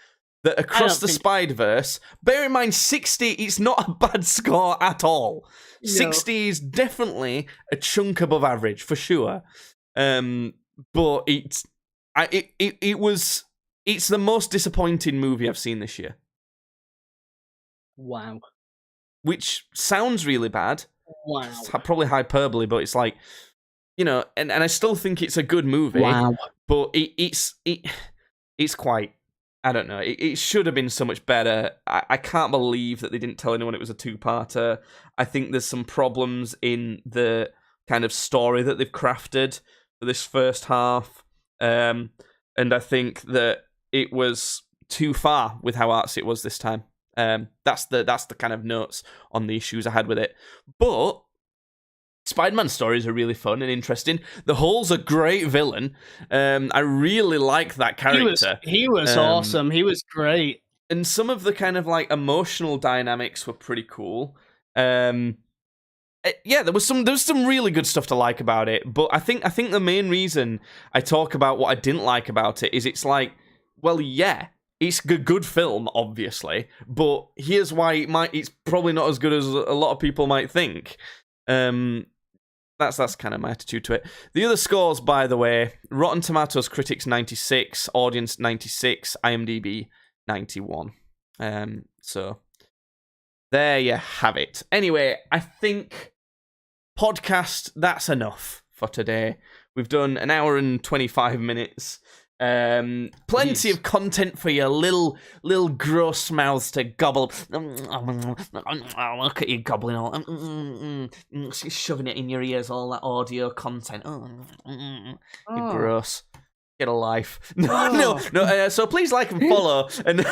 that Across the Spider-Verse, bear in mind 60, it's not a bad score at all. No. 60 is definitely a chunk above average, for sure. But it's the most disappointing movie I've seen this year. Wow. Which sounds really bad. Wow. It's probably hyperbole, but it's like, and I still think it's a good movie. Wow. But it's quite, I don't know, it should have been so much better. I can't believe that they didn't tell anyone it was a 2-parter. I think there's some problems in the kind of story that they've crafted for this first half. And I think that it was too far with how artsy it was this time. That's the kind of notes on the issues I had with it. But Spider-Man stories are really fun and interesting. The Hulk's a great villain. I really like that character. He was awesome. He was great. And some of the kind of like emotional dynamics were pretty cool. There was some really good stuff to like about it. But I think the main reason I talk about what I didn't like about it is it's like, well, yeah. It's a good film, obviously, but here's why it's probably not as good as a lot of people might think. That's kind of my attitude to it. The other scores, by the way, Rotten Tomatoes critics 96, audience 96, IMDb 91. So there you have it. Anyway, I think podcast, that's enough for today. We've done an hour and 25 minutes. Plenty of content for your little gross mouths to gobble. Look at you gobbling all. Shoving it in your ears, all that audio content. You're gross. Get a life. No. So please like and follow. And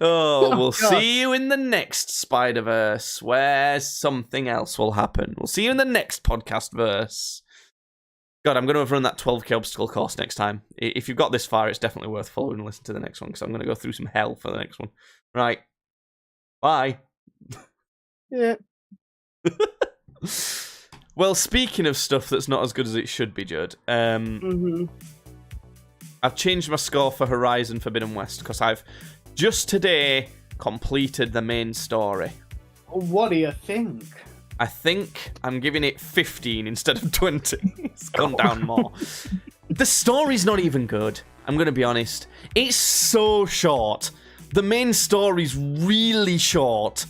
we'll see you in the next Spider-Verse, where something else will happen. We'll see you in the next podcast verse. God, I'm going to run that 12k obstacle course next time. If you've got this far, it's definitely worth following and listening to the next one, because I'm going to go through some hell for the next one. Right. Bye. Yeah. Well, speaking of stuff that's not as good as it should be, Judd, I've changed my score for Horizon Forbidden West, because I've just today completed the main story. What do you think? I think I'm giving it 15 instead of 20. It's gone down more. The story's not even good, I'm going to be honest. It's so short. The main story's really short.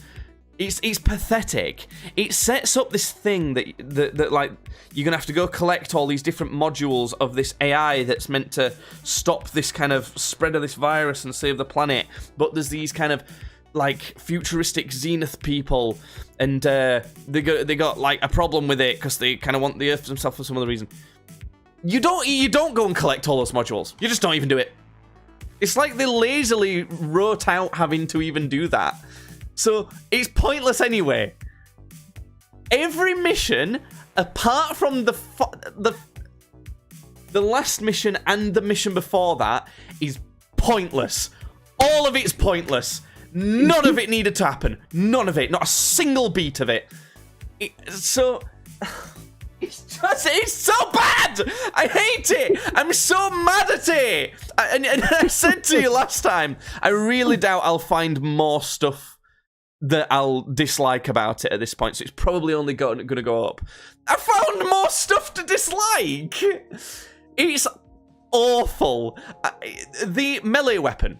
It's pathetic. It sets up this thing that like you're going to have to go collect all these different modules of this AI that's meant to stop this kind of spread of this virus and save the planet. But there's these kind of like futuristic Zenith people, and they got like a problem with it because they kind of want the Earth for themselves for some other reason. You don't go and collect all those modules. You just don't even do it. It's like they lazily wrote out having to even do that. So it's pointless anyway. Every mission, apart from the last mission and the mission before that, is pointless. All of it's pointless. None of it needed to happen. None of it. Not a single beat of it. It's so bad. I hate it. I'm so mad at it. And I said to you last time, I really doubt I'll find more stuff that I'll dislike about it at this point. So it's probably only going to go up. I found more stuff to dislike. It's awful. The melee weapon.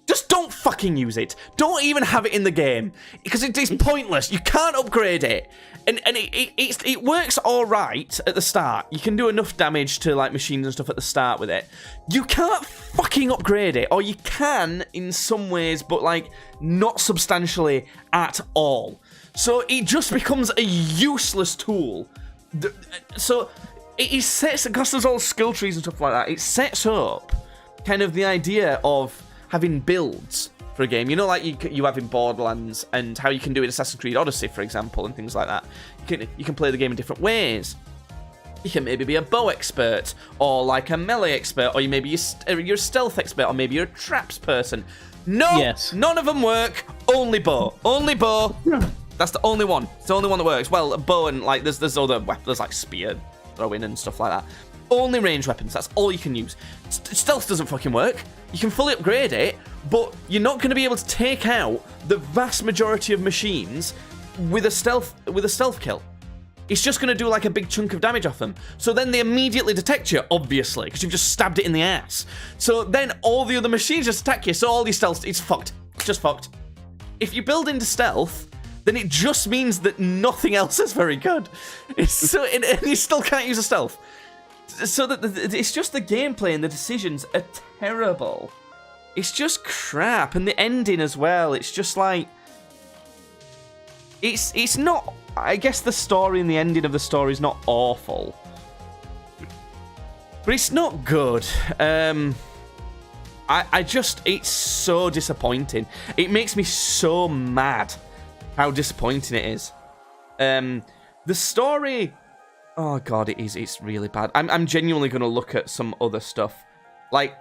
Just don't fucking use it. Don't even have it in the game, because it is pointless. You can't upgrade it, and it works all right at the start. You can do enough damage to like machines and stuff at the start with it. You can't fucking upgrade it, or you can in some ways, but like not substantially at all. So it just becomes a useless tool. So it sets, because there's all skill trees and stuff like that. It sets up kind of the idea of having builds for a game, you know, like you have in Borderlands, and how you can do in Assassin's Creed Odyssey, for example, and things like that. You can play the game in different ways. You can maybe be a bow expert, or like a melee expert, or you're a stealth expert, or maybe you're a traps person. No, yes. None of them work. Only bow. Only bow. That's the only one. It's the only one that works. Well, a bow and like there's other weapons, there's like spear throwing and stuff like that. Only range weapons. That's all you can use. Stealth doesn't fucking work. You can fully upgrade it, but you're not going to be able to take out the vast majority of machines with a stealth kill. It's just going to do like a big chunk of damage off them. So then they immediately detect you, obviously, because you've just stabbed it in the ass. So then all the other machines just attack you. So all these stealth, it's fucked. It's just fucked. If you build into stealth, then it just means that nothing else is very good. And you still can't use a stealth. So that it's just the gameplay and the decisions are terrible. It's just crap, and the ending as well. It's just like it's not. I guess the story and the ending of the story is not awful, but it's not good. I just, it's so disappointing. It makes me so mad how disappointing it is. The story. Oh god, it is. It's really bad. I'm genuinely going to look at some other stuff. Like,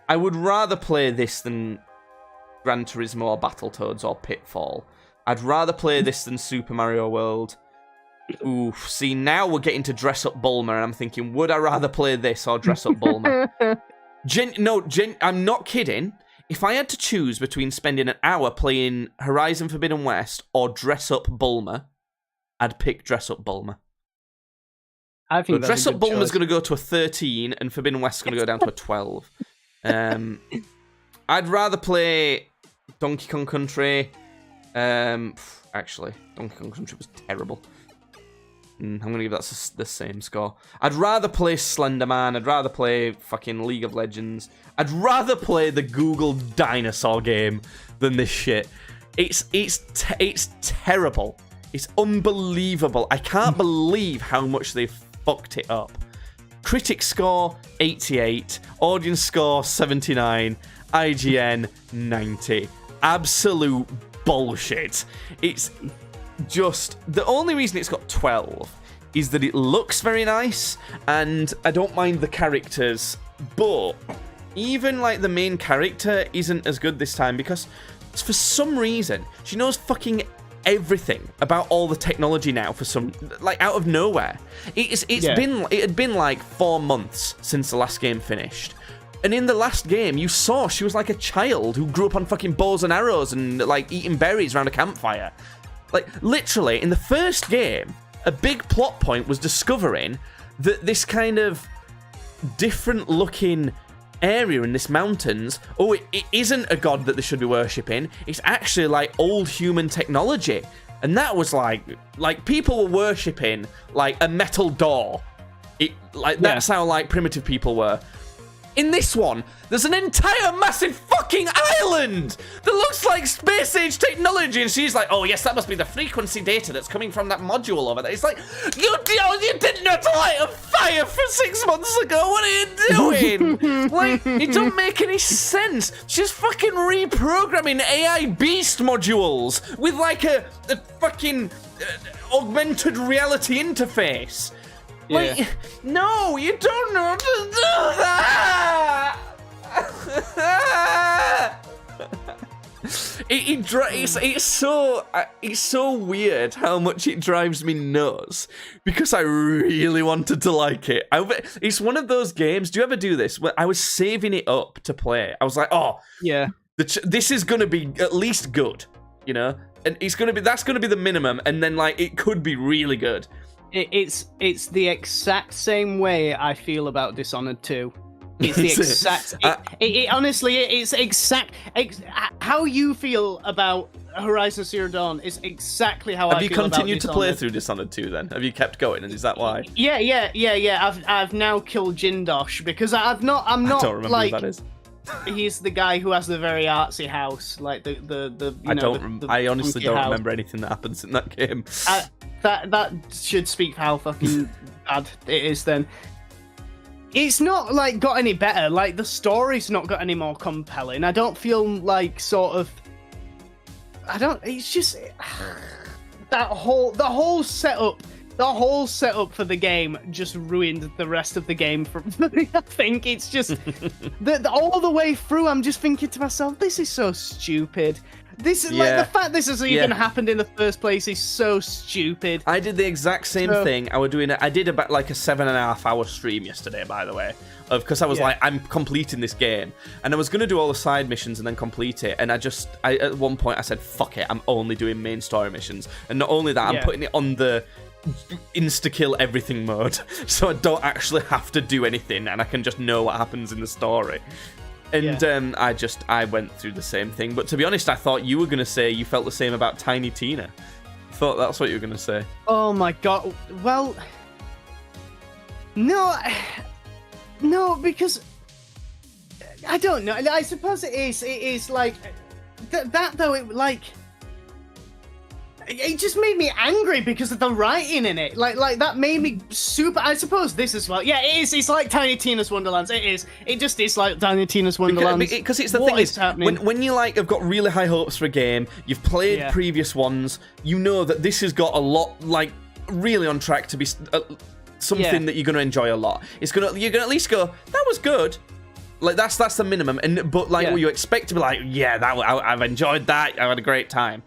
I would rather play this than Gran Turismo or Battletoads or Pitfall. I'd rather play this than Super Mario World. Oof. See, now we're getting to Dress Up Bulma, and I'm thinking, would I rather play this or Dress Up Bulma? I'm not kidding. If I had to choose between spending an hour playing Horizon Forbidden West or Dress Up Bulma, I'd pick Dress Up Bulma. I think Dress Up Bulma's going to go to a 13, and Forbidden West's going to go down to a 12. I'd rather play Donkey Kong Country. Actually, Donkey Kong Country was terrible. I'm gonna give that the same score. I'd rather play Slender Man. I'd rather play fucking League of Legends. I'd rather play the Google dinosaur game than this shit. It's terrible. It's unbelievable. I can't believe how much they've fucked it up. Critic score 88, audience score 79, IGN 90. Absolute bullshit. It's just the only reason it's got 12 is that it looks very nice, and I don't mind the characters, but even like the main character isn't as good this time because for some reason she knows fucking everything about all the technology now for some, like, out of nowhere. It had been like 4 months since the last game finished, and in the last game you saw she was like a child who grew up on fucking bows and arrows and like eating berries around a campfire. Like, literally in the first game a big plot point was discovering that this kind of different looking area in this mountains, it isn't a god that they should be worshipping. It's actually like old human technology, and that was like people were worshipping like a metal door. That's how like primitive people were. In this one, there's an entire massive fucking island that looks like space age technology, and she's like, oh yes, that must be the frequency data that's coming from that module over there. It's like, you did not light a fire for 6 months ago. What are you doing? Like, it don't make any sense. She's fucking reprogramming AI beast modules with like a fucking augmented reality interface. Like, no, you don't know to do that! It's so weird how much it drives me nuts because I really wanted to like it. It's one of those games. Do you ever do this? Where I was saving it up to play. I was like, oh, yeah, this is gonna be at least good, you know, and that's gonna be the minimum, and then like it could be really good. It's the exact same way I feel about Dishonored 2. It's the exact. Honestly, it's exact. How you feel about Horizon Zero Dawn is exactly how I feel about Dishonored. Have you continued to play through Dishonored 2 then? Have you kept going, and is that why? Yeah. I've now killed Jindosh because I'm not I don't remember like, who that is. He's the guy who has the very artsy house, like I honestly don't remember anything that happens in that game. That should speak for how fucking bad it is. Then it's not like got any better. Like the story's not got any more compelling. I don't feel like sort of. It's just the whole setup. The whole setup for the game just ruined the rest of the game for me. I think it's just all the way through. I'm just thinking to myself, this is so stupid. This is like the fact this has even happened in the first place is so stupid. I did the exact same thing. I did about like a 7.5 hour stream yesterday, by the way, because I was like, I'm completing this game, and I was gonna do all the side missions and then complete it. And I at one point I said, fuck it, I'm only doing main story missions, and not only that, I'm putting it on the insta-kill everything mode, so I don't actually have to do anything, and I can just know what happens in the story. And I went through the same thing. But to be honest, I thought you were going to say you felt the same about Tiny Tina. I thought that's what you were going to say. Oh my god. Well, no, because I don't know. I suppose it is like that though. It just made me angry because of the writing in it. Like that made me super. I suppose this as well. Yeah, it is. It's like Tiny Tina's Wonderlands. It is. It just is like Tiny Tina's Wonderlands. Because it's the thing is when you like have got really high hopes for a game, you've played previous ones, you know that this has got a lot, like really on track to be something that you're going to enjoy a lot. You're going to at least go, that was good. Like that's the minimum. But what you expect to be like, I've enjoyed that. I've had a great time.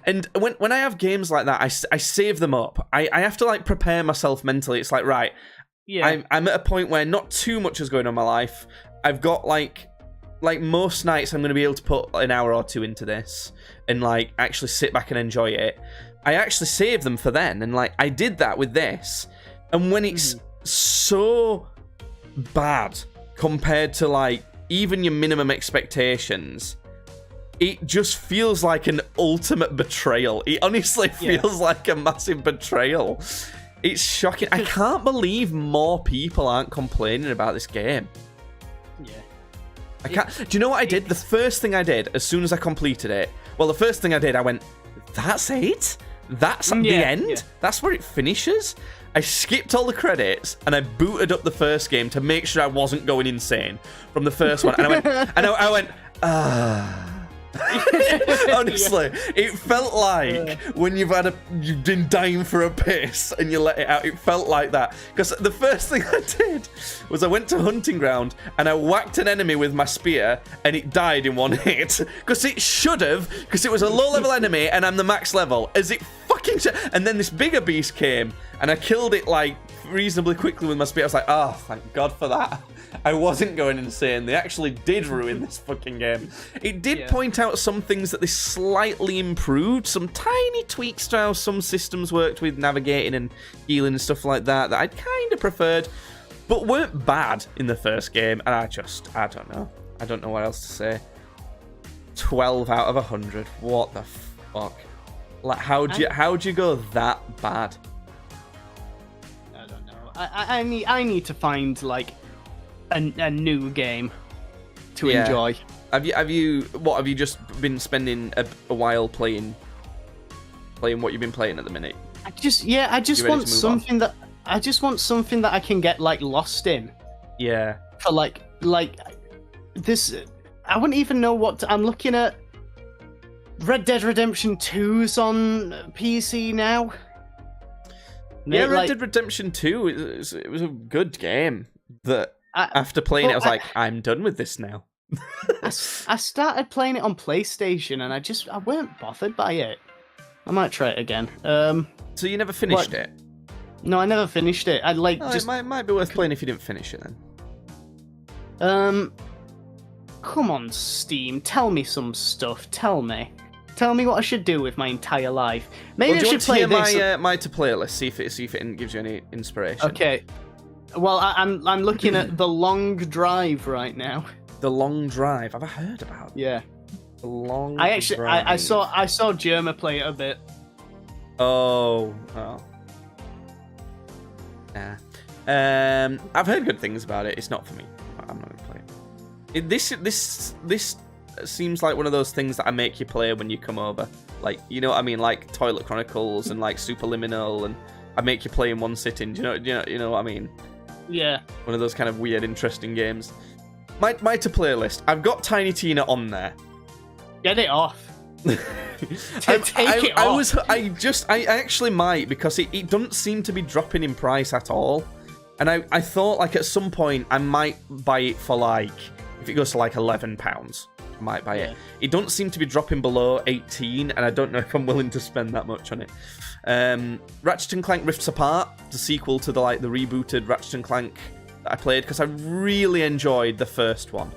And when I have games like that, I save them up. I have to like prepare myself mentally. It's like, right, I'm at a point where not too much is going on in my life. I've got like most nights I'm going to be able to put an hour or two into this and like actually sit back and enjoy it. I actually save them for then, and like I did that with this. And when it's so bad compared to like even your minimum expectations, it just feels like an ultimate betrayal. It honestly feels like a massive betrayal. It's shocking. I can't believe more people aren't complaining about this game. Yeah. I can't. Do you know what I did? The first thing I did, as soon as I completed it, well, the first thing I did, I went, that's it? That's the end? Yeah. That's where it finishes? I skipped all the credits and I booted up the first game to make sure I wasn't going insane from the first one. And I went, honestly, it felt like when you've been dying for a piss and you let it out. It felt like that, because the first thing I did was I went to hunting ground and I whacked an enemy with my spear and it died in one hit, because it should have, because it was a low level enemy and I'm the max level, as it fucking and then this bigger beast came and I killed it like reasonably quickly with my spear. I was like, oh, thank God for that. I wasn't going insane. They actually did ruin this fucking game. It did point out some things that they slightly improved, some tiny tweaks to how some systems worked with navigating and healing and stuff like that that I'd kind of preferred, but weren't bad in the first game. And I don't know. I don't know what else to say. 12 out of 100. What the fuck? Like, how'd you go that bad? I don't know. I need to find like a new game to enjoy. Have you just been spending a while playing what you've been playing at the minute? I just want something that I can get like lost in. Yeah. For like this, I wouldn't even know what I'm looking at. Red Dead Redemption 2's on PC now. Yeah, Red Dead Redemption 2 it was a good game. After playing it, I was like, I'm done with this now. I started playing it on PlayStation, and I weren't bothered by it. I might try it again. So you never finished it? No, I never finished it. It might be worth playing if you didn't finish it then. Come on, Steam. Tell me some stuff. Tell me what I should do with my entire life. Maybe I should play this. My to playlist. See if it gives you any inspiration. Okay. Well, I'm looking at The Long Drive right now. The Long Drive. Have I heard about it? Yeah. The Long Drive. I saw Jerma play it a bit. Oh. Nah. I've heard good things about it. It's not for me. I'm not gonna play it. This seems like one of those things that I make you play when you come over. Like, you know what I mean? Like Toilet Chronicles and like Superliminal, and I make you play in one sitting. Do you know what I mean? Yeah. One of those kind of weird, interesting games. My to playlist. I've got Tiny Tina on there. Get it off. Take it off. I actually might, because it doesn't seem to be dropping in price at all. And I thought like at some point I might buy it for like, if it goes to like £11, I might buy it. It doesn't seem to be dropping below 18, and I don't know if I'm willing to spend that much on it. Ratchet & Clank Rifts Apart, the sequel to the rebooted Ratchet & Clank that I played, because I really enjoyed the first one.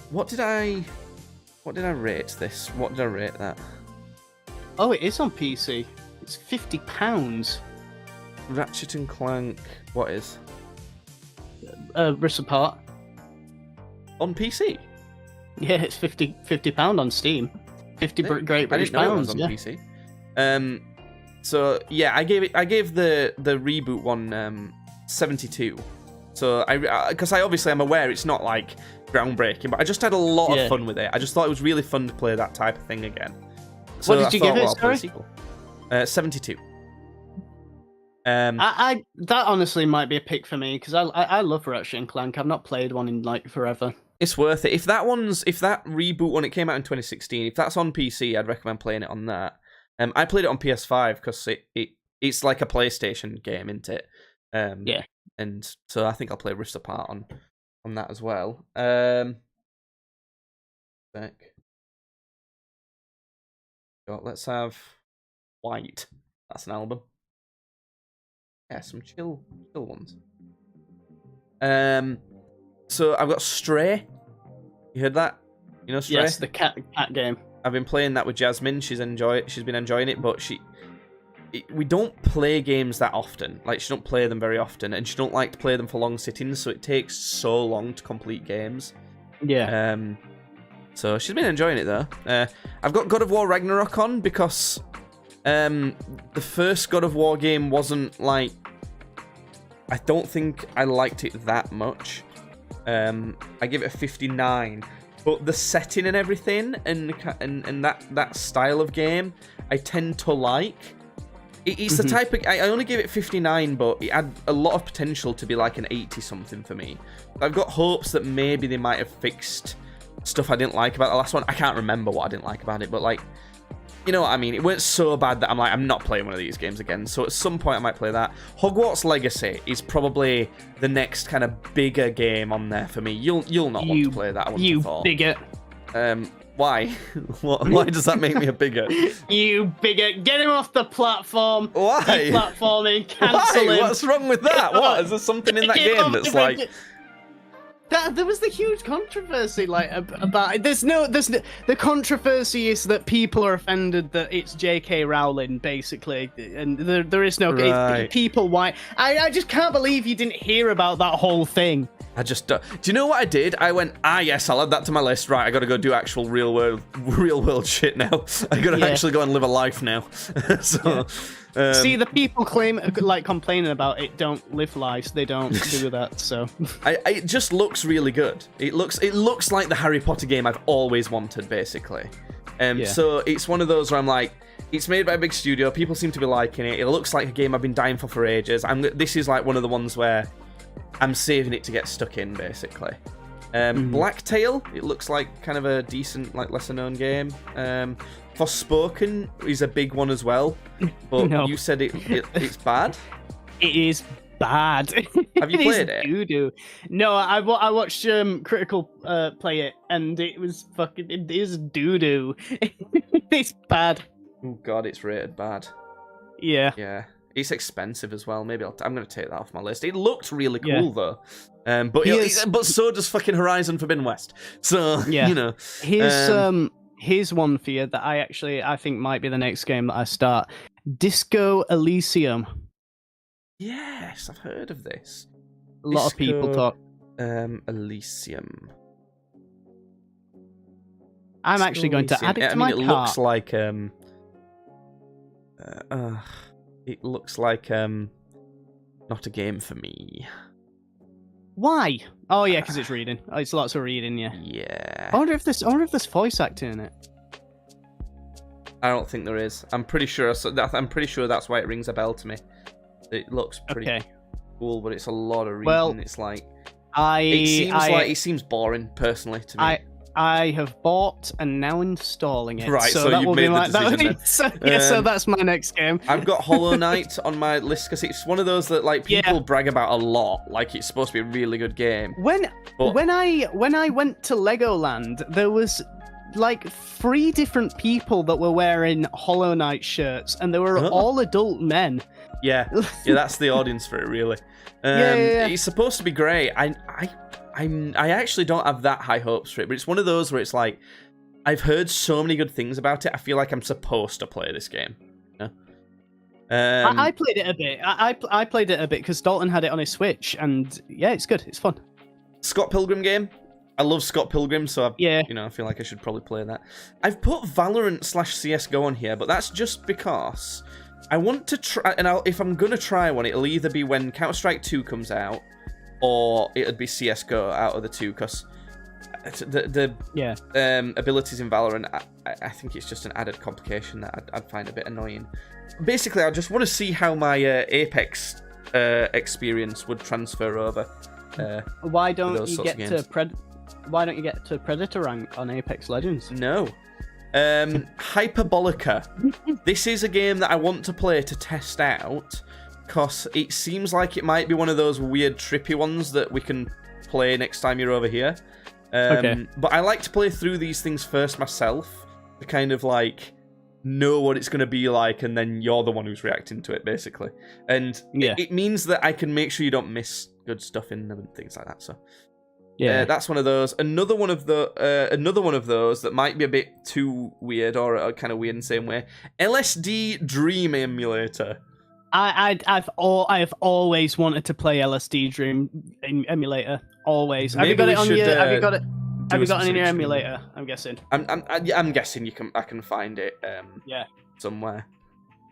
What did I rate this? What did I rate that? Oh, it is on PC. It's £50. Ratchet & Clank, what is? Rifts Apart. On PC? Yeah, it's £50 on Steam. 50 Great British pounds. On PC. So yeah, I gave the reboot one 72. So because I obviously I'm aware it's not like groundbreaking, but I just had a lot of fun with it. I just thought it was really fun to play that type of thing again. So what did you give it? Sorry? 72. That honestly might be a pick for me, because I love Ratchet & Clank. I've not played one in like forever. It's worth it. If that reboot one, it came out in 2016, if that's on PC, I'd recommend playing it on that. I played it on PS5 because it's like a PlayStation game, isn't it? Yeah. And so I think I'll play Rifts Apart on that as well. Let's have White. That's an album. Yeah, some chill ones. So I've got Stray. You heard that? You know Stray? Yes, the cat game. I've been playing that with Jasmine. She's been enjoying it, but we don't play games that often. Like, she don't play them very often, and she don't like to play them for long sittings, so it takes so long to complete games. Yeah. So she's been enjoying it though. I've got God of War Ragnarok on because The first God of War game wasn't like... I don't think I liked it that much. I give it a 59. But the setting and everything, and that style of game, I tend to like. It's the type of... I only gave it 59, but it had a lot of potential to be like an 80-something for me. I've got hopes that maybe they might have fixed stuff I didn't like about the last one. I can't remember what I didn't like about it, but like... You know what I mean? It weren't so bad that I'm like, I'm not playing one of these games again. So at some point I might play that. Hogwarts Legacy is probably the next kind of bigger game on there for me. You'll not want to play that, I wouldn't have thought. You bigot. Why? Why does that make me a bigot? You bigot. Get him off the platform. Why? Platforming. Cancel him. What's wrong with that? What? Is there something in that game that's like... There was the huge controversy, like about. The controversy is that people are offended that it's J.K. Rowling, basically, and there is no people. Why? I just can't believe you didn't hear about that whole thing. I just do you know what I did? I went, yes, I'll add that to my list. Right, I got to go do actual real world shit now. I got to actually go and live a life now. So. See, the people complaining about it don't live lives. They don't do that. So it just looks really good. It looks like the Harry Potter game I've always wanted, basically. So it's one of those where I'm like, it's made by a big studio. People seem to be liking it. It looks like a game I've been dying for ages. This is like one of the ones where I'm saving it to get stuck in, basically. Blacktail, it looks like kind of a decent, like lesser known game. Forspoken is a big one as well, but you said it's bad. It is bad. Have you played it? Doo-doo. No, I watched Critical play it, and it was fucking. It is doo-doo. It's bad. Oh god, it's rated bad. Yeah. Yeah. It's expensive as well. Maybe I'm going to take that off my list. It looked really cool though. But so does fucking Horizon Forbidden West. So you know. Here's one for you that I think might be the next game that I start. Disco Elysium. Yes, I've heard of this. A lot of people talk. Elysium. I'm actually going to add it to my cart. Looks like it looks like not a game for me. Why? Oh yeah, because it's reading. Oh, it's lots of reading. Yeah. Yeah. I wonder if there's voice acting in it. I don't think there is. I'm pretty sure. I'm pretty sure that's why it rings a bell to me. It looks pretty cool, but it's a lot of reading. Well, it's like it seems boring personally to me. I have bought and now installing it. Right, so that will be my decision. So that's my next game. I've got Hollow Knight on my list because it's one of those that like people brag about a lot. Like it's supposed to be a really good game. When I went to Legoland, there was like 3 different people that were wearing Hollow Knight shirts, and they were all adult men. Yeah, that's the audience for it, really. It's supposed to be great. I actually don't have that high hopes for it, but it's one of those where it's like, I've heard so many good things about it, I feel like I'm supposed to play this game. You know? I played it a bit. I played it a bit because Dalton had it on his Switch, and yeah, it's good. It's fun. Scott Pilgrim game. I love Scott Pilgrim, so I feel like I should probably play that. I've put Valorant / CSGO on here, but that's just because I want to try, and if I'm going to try one, it'll either be when Counter-Strike 2 comes out, or it'd be CSGO out of the two, because the abilities in Valorant, I think it's just an added complication that I'd find a bit annoying. Basically, I just want to see how my Apex experience would transfer over. Why don't you get to Predator rank on Apex Legends? No. Hyperbolica. This is a game that I want to play to test out, because it seems like it might be one of those weird trippy ones that we can play next time you're over here. But I like to play through these things first myself, to kind of like know what it's going to be like, and then you're the one who's reacting to it, basically. And it means that I can make sure you don't miss good stuff in them and things like that. So that's one of those. Another one of those that might be a bit too weird, or kind of weird in the same way. LSD Dream Emulator. I've always wanted to play LSD Dream Emulator. Always. Have you got it on your? Have you got it? Have you got it in your emulator? I'm guessing. I'm guessing I can find it. Somewhere.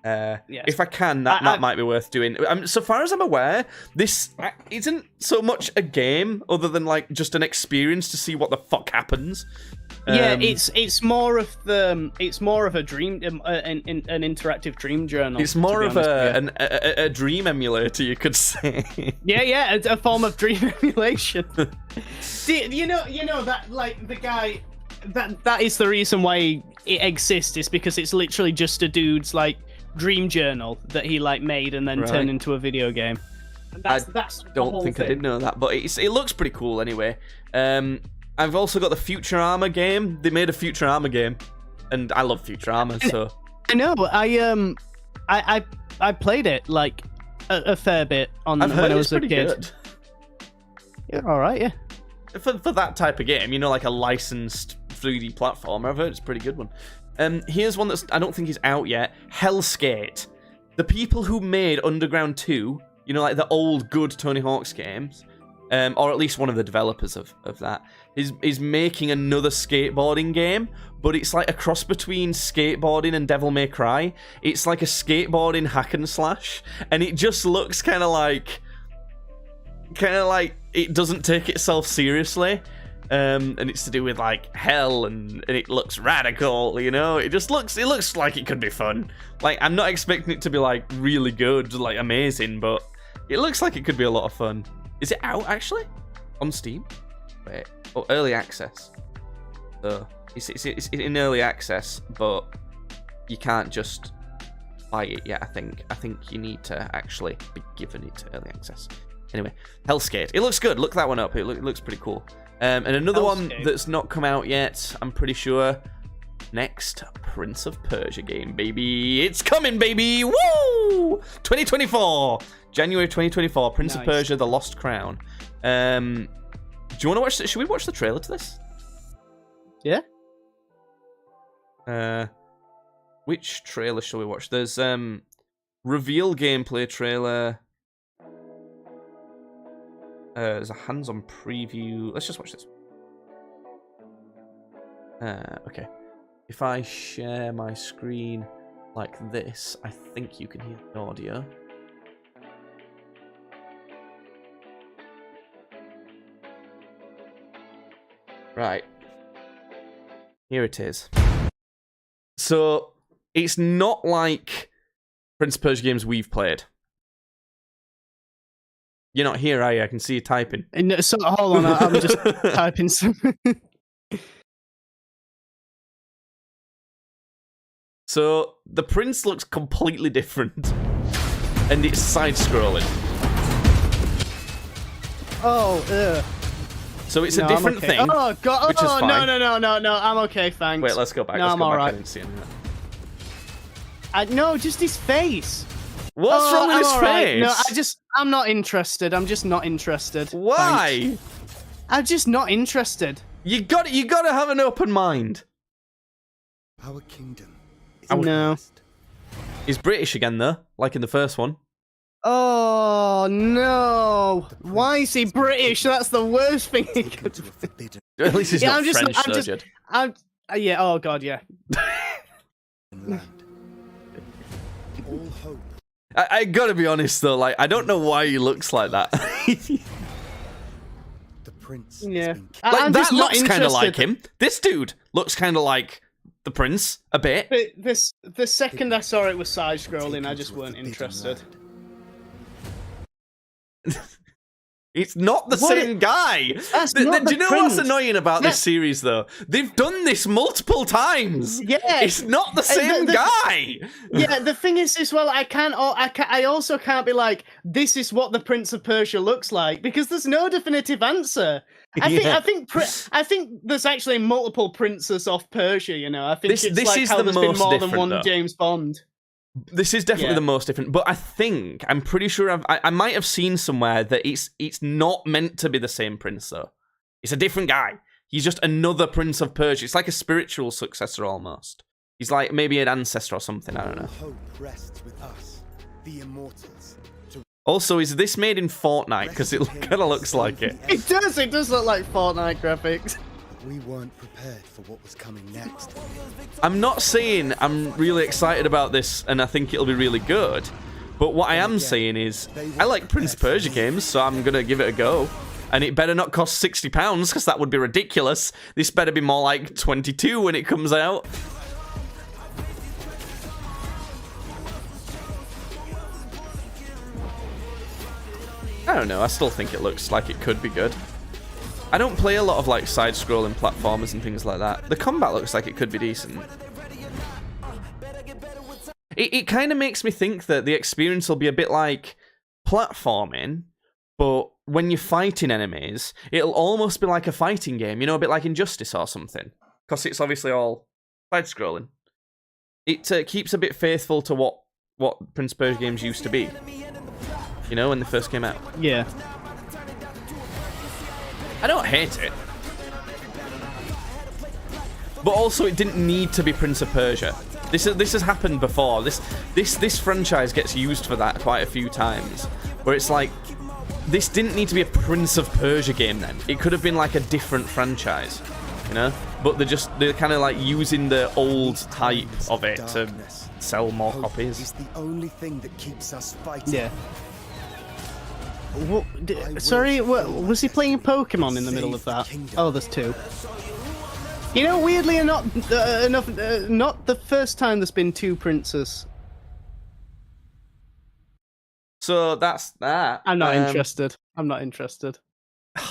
If I can, that might be worth doing. So far as I'm aware, this isn't so much a game, other than like just an experience to see what the fuck happens. Yeah, it's more of a dream, an interactive dream journal. It's more of a dream emulator, you could say. Yeah, a form of dream emulation. you know that like the guy that is the reason why it exists, is because it's literally just a dude's like dream journal that he like made and then turned into a video game. And that's don't think I did know that, but it looks pretty cool anyway. I've also got the Futurama game. They made a Futurama game, and I love Futurama, so... I know, I played it, like, a fair bit when I was a kid. Good. Yeah, alright, yeah. For that type of game, you know, like a licensed 3D platformer, I've heard it's a pretty good one. Here's one I don't think is out yet. Hellskate. The people who made Underground 2, you know, like the old good Tony Hawk's games... or at least one of the developers of that, is making another skateboarding game, but it's like a cross between skateboarding and Devil May Cry. It's like a skateboarding hack and slash, and it just looks kind of like it doesn't take itself seriously, and it's to do with like hell, and it looks radical, you know. It looks like it could be fun. Like, I'm not expecting it to be like really good, like amazing, but it looks like it could be a lot of fun. Is it out, actually? On Steam? Wait. Oh, early access. So, it's in early access, but you can't just buy it yet, I think. I think you need to actually be given it early access. Anyway, Hellskate. It looks good. Look that one up. It looks pretty cool. And another one that's not come out yet, I'm pretty sure. Next, Prince of Persia game, baby. It's coming, baby. Woo! 2024. January 2024, Prince of Persia: The Lost Crown. Do you want to watch? Should we watch the trailer to this? Yeah. Which trailer shall we watch? There's reveal gameplay trailer. There's a hands-on preview. Let's just watch this. Okay. If I share my screen like this, I think you can hear the audio. Right. Here it is. So, it's not like Prince of Persia games we've played. You're not here, are you? I can see you typing. No, so, hold on, I'm just typing something. So, the prince looks completely different. And it's side-scrolling. Oh, ugh. So it's a different thing. Oh god! Which is fine. No! I'm okay, thanks. Wait, let's go back. No, let's I'm go back. alright. I didn't see any of that. No, just his face. What's wrong with his face? No, I'm not interested. I'm just not interested. Why? Thanks. I'm just not interested. You got to have an open mind. Our kingdom. No. He's British again, though, like in the first one. Oh no! Why is he British? That's the worst thing he could do. At least he's not French, yeah. Oh god, yeah. I gotta be honest though, like I don't know why he looks like that. The prince. Yeah. Like that looks kind of like him. This dude looks kind of like the prince a bit. But the second I saw it was side scrolling, I just weren't interested. It's not the same guy. That's not do you know prince. what's annoying about this series, though? They've done this multiple times. Yeah, it's not the same guy. Yeah, the thing is, as well, I also can't be like, this is what the Prince of Persia looks like, because there's no definitive answer. I think there's actually multiple princes of Persia. You know, I think this like is how the there's most been more than one though. James Bond. This is definitely the most different, but I'm pretty sure I might have seen somewhere that it's not meant to be the same prince though. It's a different guy. He's just another Prince of Persia. It's like a spiritual successor almost. He's like maybe an ancestor or something. I don't know. Hope rests with us, the immortals. Also, is this made in Fortnite? Because it kind of looks like it. It does look like Fortnite graphics. We weren't prepared for what was coming next. I'm not saying I'm really excited about this and I think it'll be really good, but what I am saying is I like Prince of Persia games, so I'm gonna give it a go. And it better not cost £60, because that would be ridiculous. This better be more like 22 when it comes out. I don't know, I still think it looks like it could be good. I don't play a lot of like side-scrolling platformers and things like that. The combat looks like it could be decent. It kind of makes me think that the experience will be a bit like platforming, but when you're fighting enemies, it'll almost be like a fighting game, you know, a bit like Injustice or something. Because it's obviously all side-scrolling. It keeps a bit faithful to what Prince of Persia games used to be. You know, when they first came out. Yeah. I don't hate it. But also, it didn't need to be Prince of Persia. This has happened before. This franchise gets used for that quite a few times. Where it's like, this didn't need to be a Prince of Persia game then. It could have been like a different franchise, you know? But they're kind of like using the old type of it to sell more copies. It's the only thing that keeps us fighting. Yeah. Sorry, was he playing Pokemon in the middle of that? Oh, there's two. You know, weirdly enough, not the first time there's been two princes. So that's that. I'm not interested. I'm not interested. I'm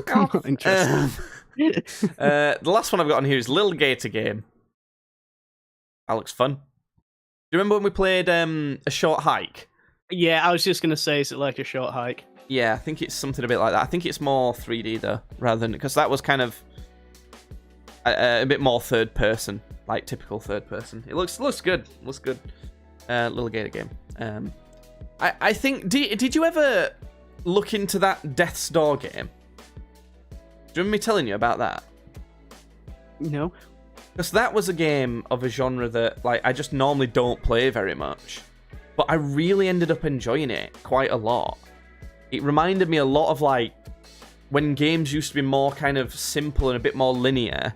not interested. The last one I've got on here is Little Gator Game. That looks fun. Do you remember when we played A Short Hike? Yeah, I was just going to say, is it like A Short Hike? Yeah, I think it's something a bit like that. I think it's more 3D, though, rather than... Because that was kind of a bit more third person, like typical third person. It looks good. Looks good. Little Gator Game. I think... Did you ever look into that Death's Door game? Do you remember me telling you about that? No. Because that was a game of a genre that, like, I just normally don't play very much. But I really ended up enjoying it quite a lot. It reminded me a lot of, like, when games used to be more kind of simple and a bit more linear.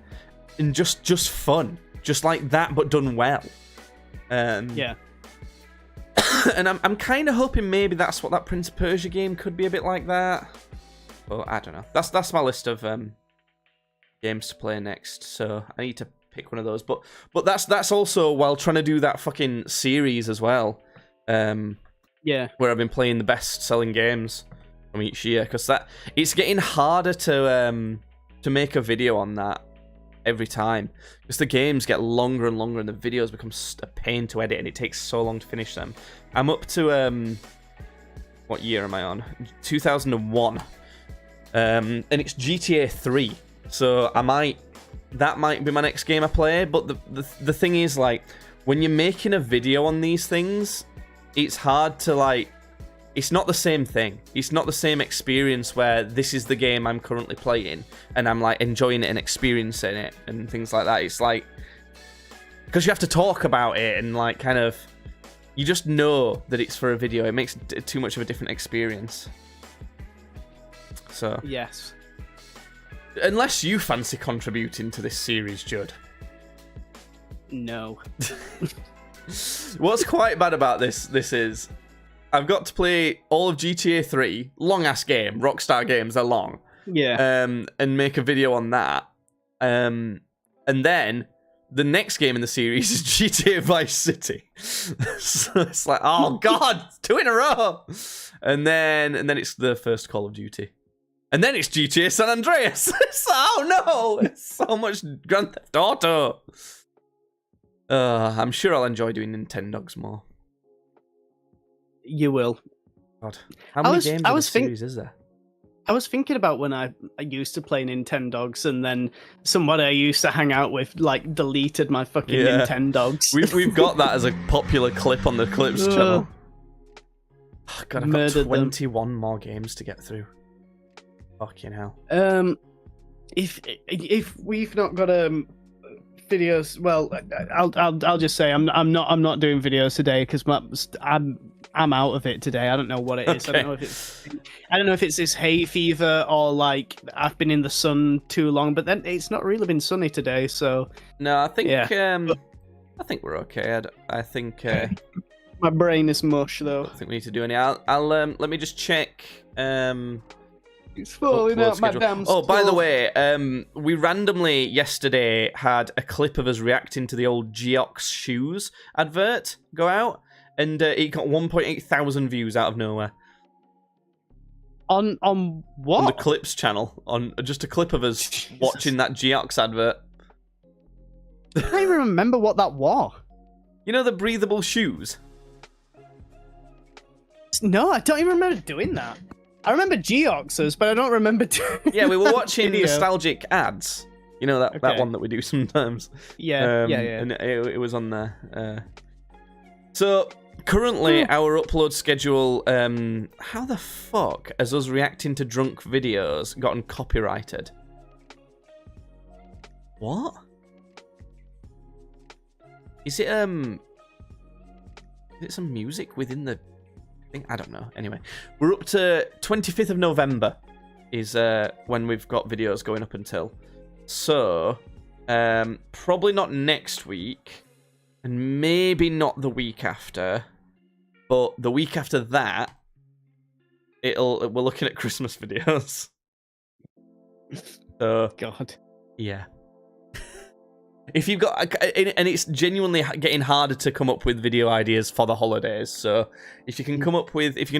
And just fun. Just like that, but done well. Yeah. And I'm kind of hoping maybe that's what that Prince of Persia game could be a bit like that. But I don't know. That's my list of games to play next. So I need to pick one of those. But that's also while trying to do that fucking series as well. Yeah. Where I've been playing the best-selling games from each year, because it's getting harder to make a video on that every time, because the games get longer and longer, and the videos become a pain to edit, and it takes so long to finish them. I'm up to what year am I on? 2001, and it's GTA 3. So that might be my next game I play. But the thing is, like, when you're making a video on these things, it's hard to, like, it's not the same thing. It's not the same experience where this is the game I'm currently playing and I'm, like, enjoying it and experiencing it and things like that. It's like, because you have to talk about it and, like, kind of, you just know that it's for a video. It makes too much of a different experience. So. Yes. Unless you fancy contributing to this series, Judd. No. What's quite bad about this is I've got to play all of GTA 3, long ass game, Rockstar games, they're long. Yeah. And make a video on that. And then the next game in the series is GTA Vice City. So it's like, oh god, 2 in a row. And then it's the first Call of Duty. And then it's GTA San Andreas. Oh no, it's so much Grand Theft Auto. I'm sure I'll enjoy doing Nintendogs more. You will. God, how many games in the series is there? I was thinking about when I used to play Nintendogs, and then somebody I used to hang out with, like, deleted my fucking Nintendogs. We've got that as a popular clip on the Clips channel. Oh, God, I've got 21 more games to get through. Fucking hell. If we've not got videos, well, I'll just say I'm not doing videos today because I'm out of it today. I don't know what it is. Okay. I don't know if it's this hay fever or like I've been in the sun too long. But then it's not really been sunny today, so No, I think Yeah. I think we're okay. I think my brain is mush I though. don't think we need to do any. I'll let me just check. It's falling Upload out my schedule. damn. Oh, by the skull. way, we randomly yesterday had a clip of us reacting to the old Geox shoes advert go out, and it got 1.8 thousand views out of nowhere on what? on the Clips channel. On just a clip of us Jesus. watching that Geox advert. I can't even remember what that was. You know the breathable shoes. No, I don't even remember doing that. I remember Geoxers, but I don't remember doing Yeah, we were that watching video. nostalgic ads. You know that Okay. one that we do sometimes. Yeah, yeah. And it was on there. So currently, our upload schedule. How the fuck has us reacting to drunk videos gotten copyrighted? What? Is it some music within the thing? I don't know. Anyway, we're up to 25th of November is when we've got videos going up until. So, probably not next week, and maybe not the week after, but the week after that, we're looking at Christmas videos. So, God. yeah. If you've got, and it's genuinely getting harder to come up with video ideas for the holidays. So, if you can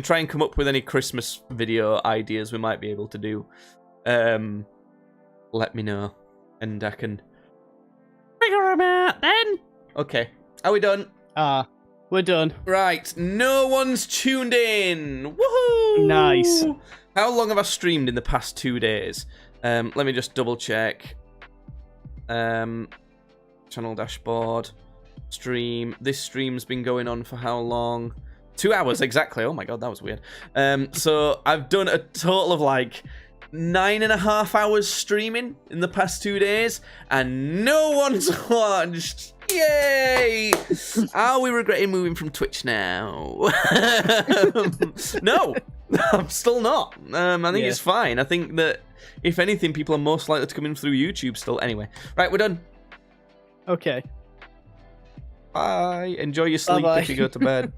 try and come up with any Christmas video ideas, we might be able to do. Let me know, and I can figure them out then. Okay, are we done? We're done. Right, no one's tuned in. Woohoo! Nice. How long have I streamed in the past 2 days? Let me just double check. Channel dashboard, stream. This stream's been going on for how long? 2 hours exactly. Oh my god, that was weird. So I've done a total of like 9.5 hours streaming in the past 2 days, and no one's watched. Yay! Are we regretting moving from Twitch now? No, I'm still not. I think it's fine. I think that if anything, people are most likely to come in through YouTube still. Anyway, right, we're done. Okay. Bye. Enjoy your sleep Bye-bye. if you go to bed.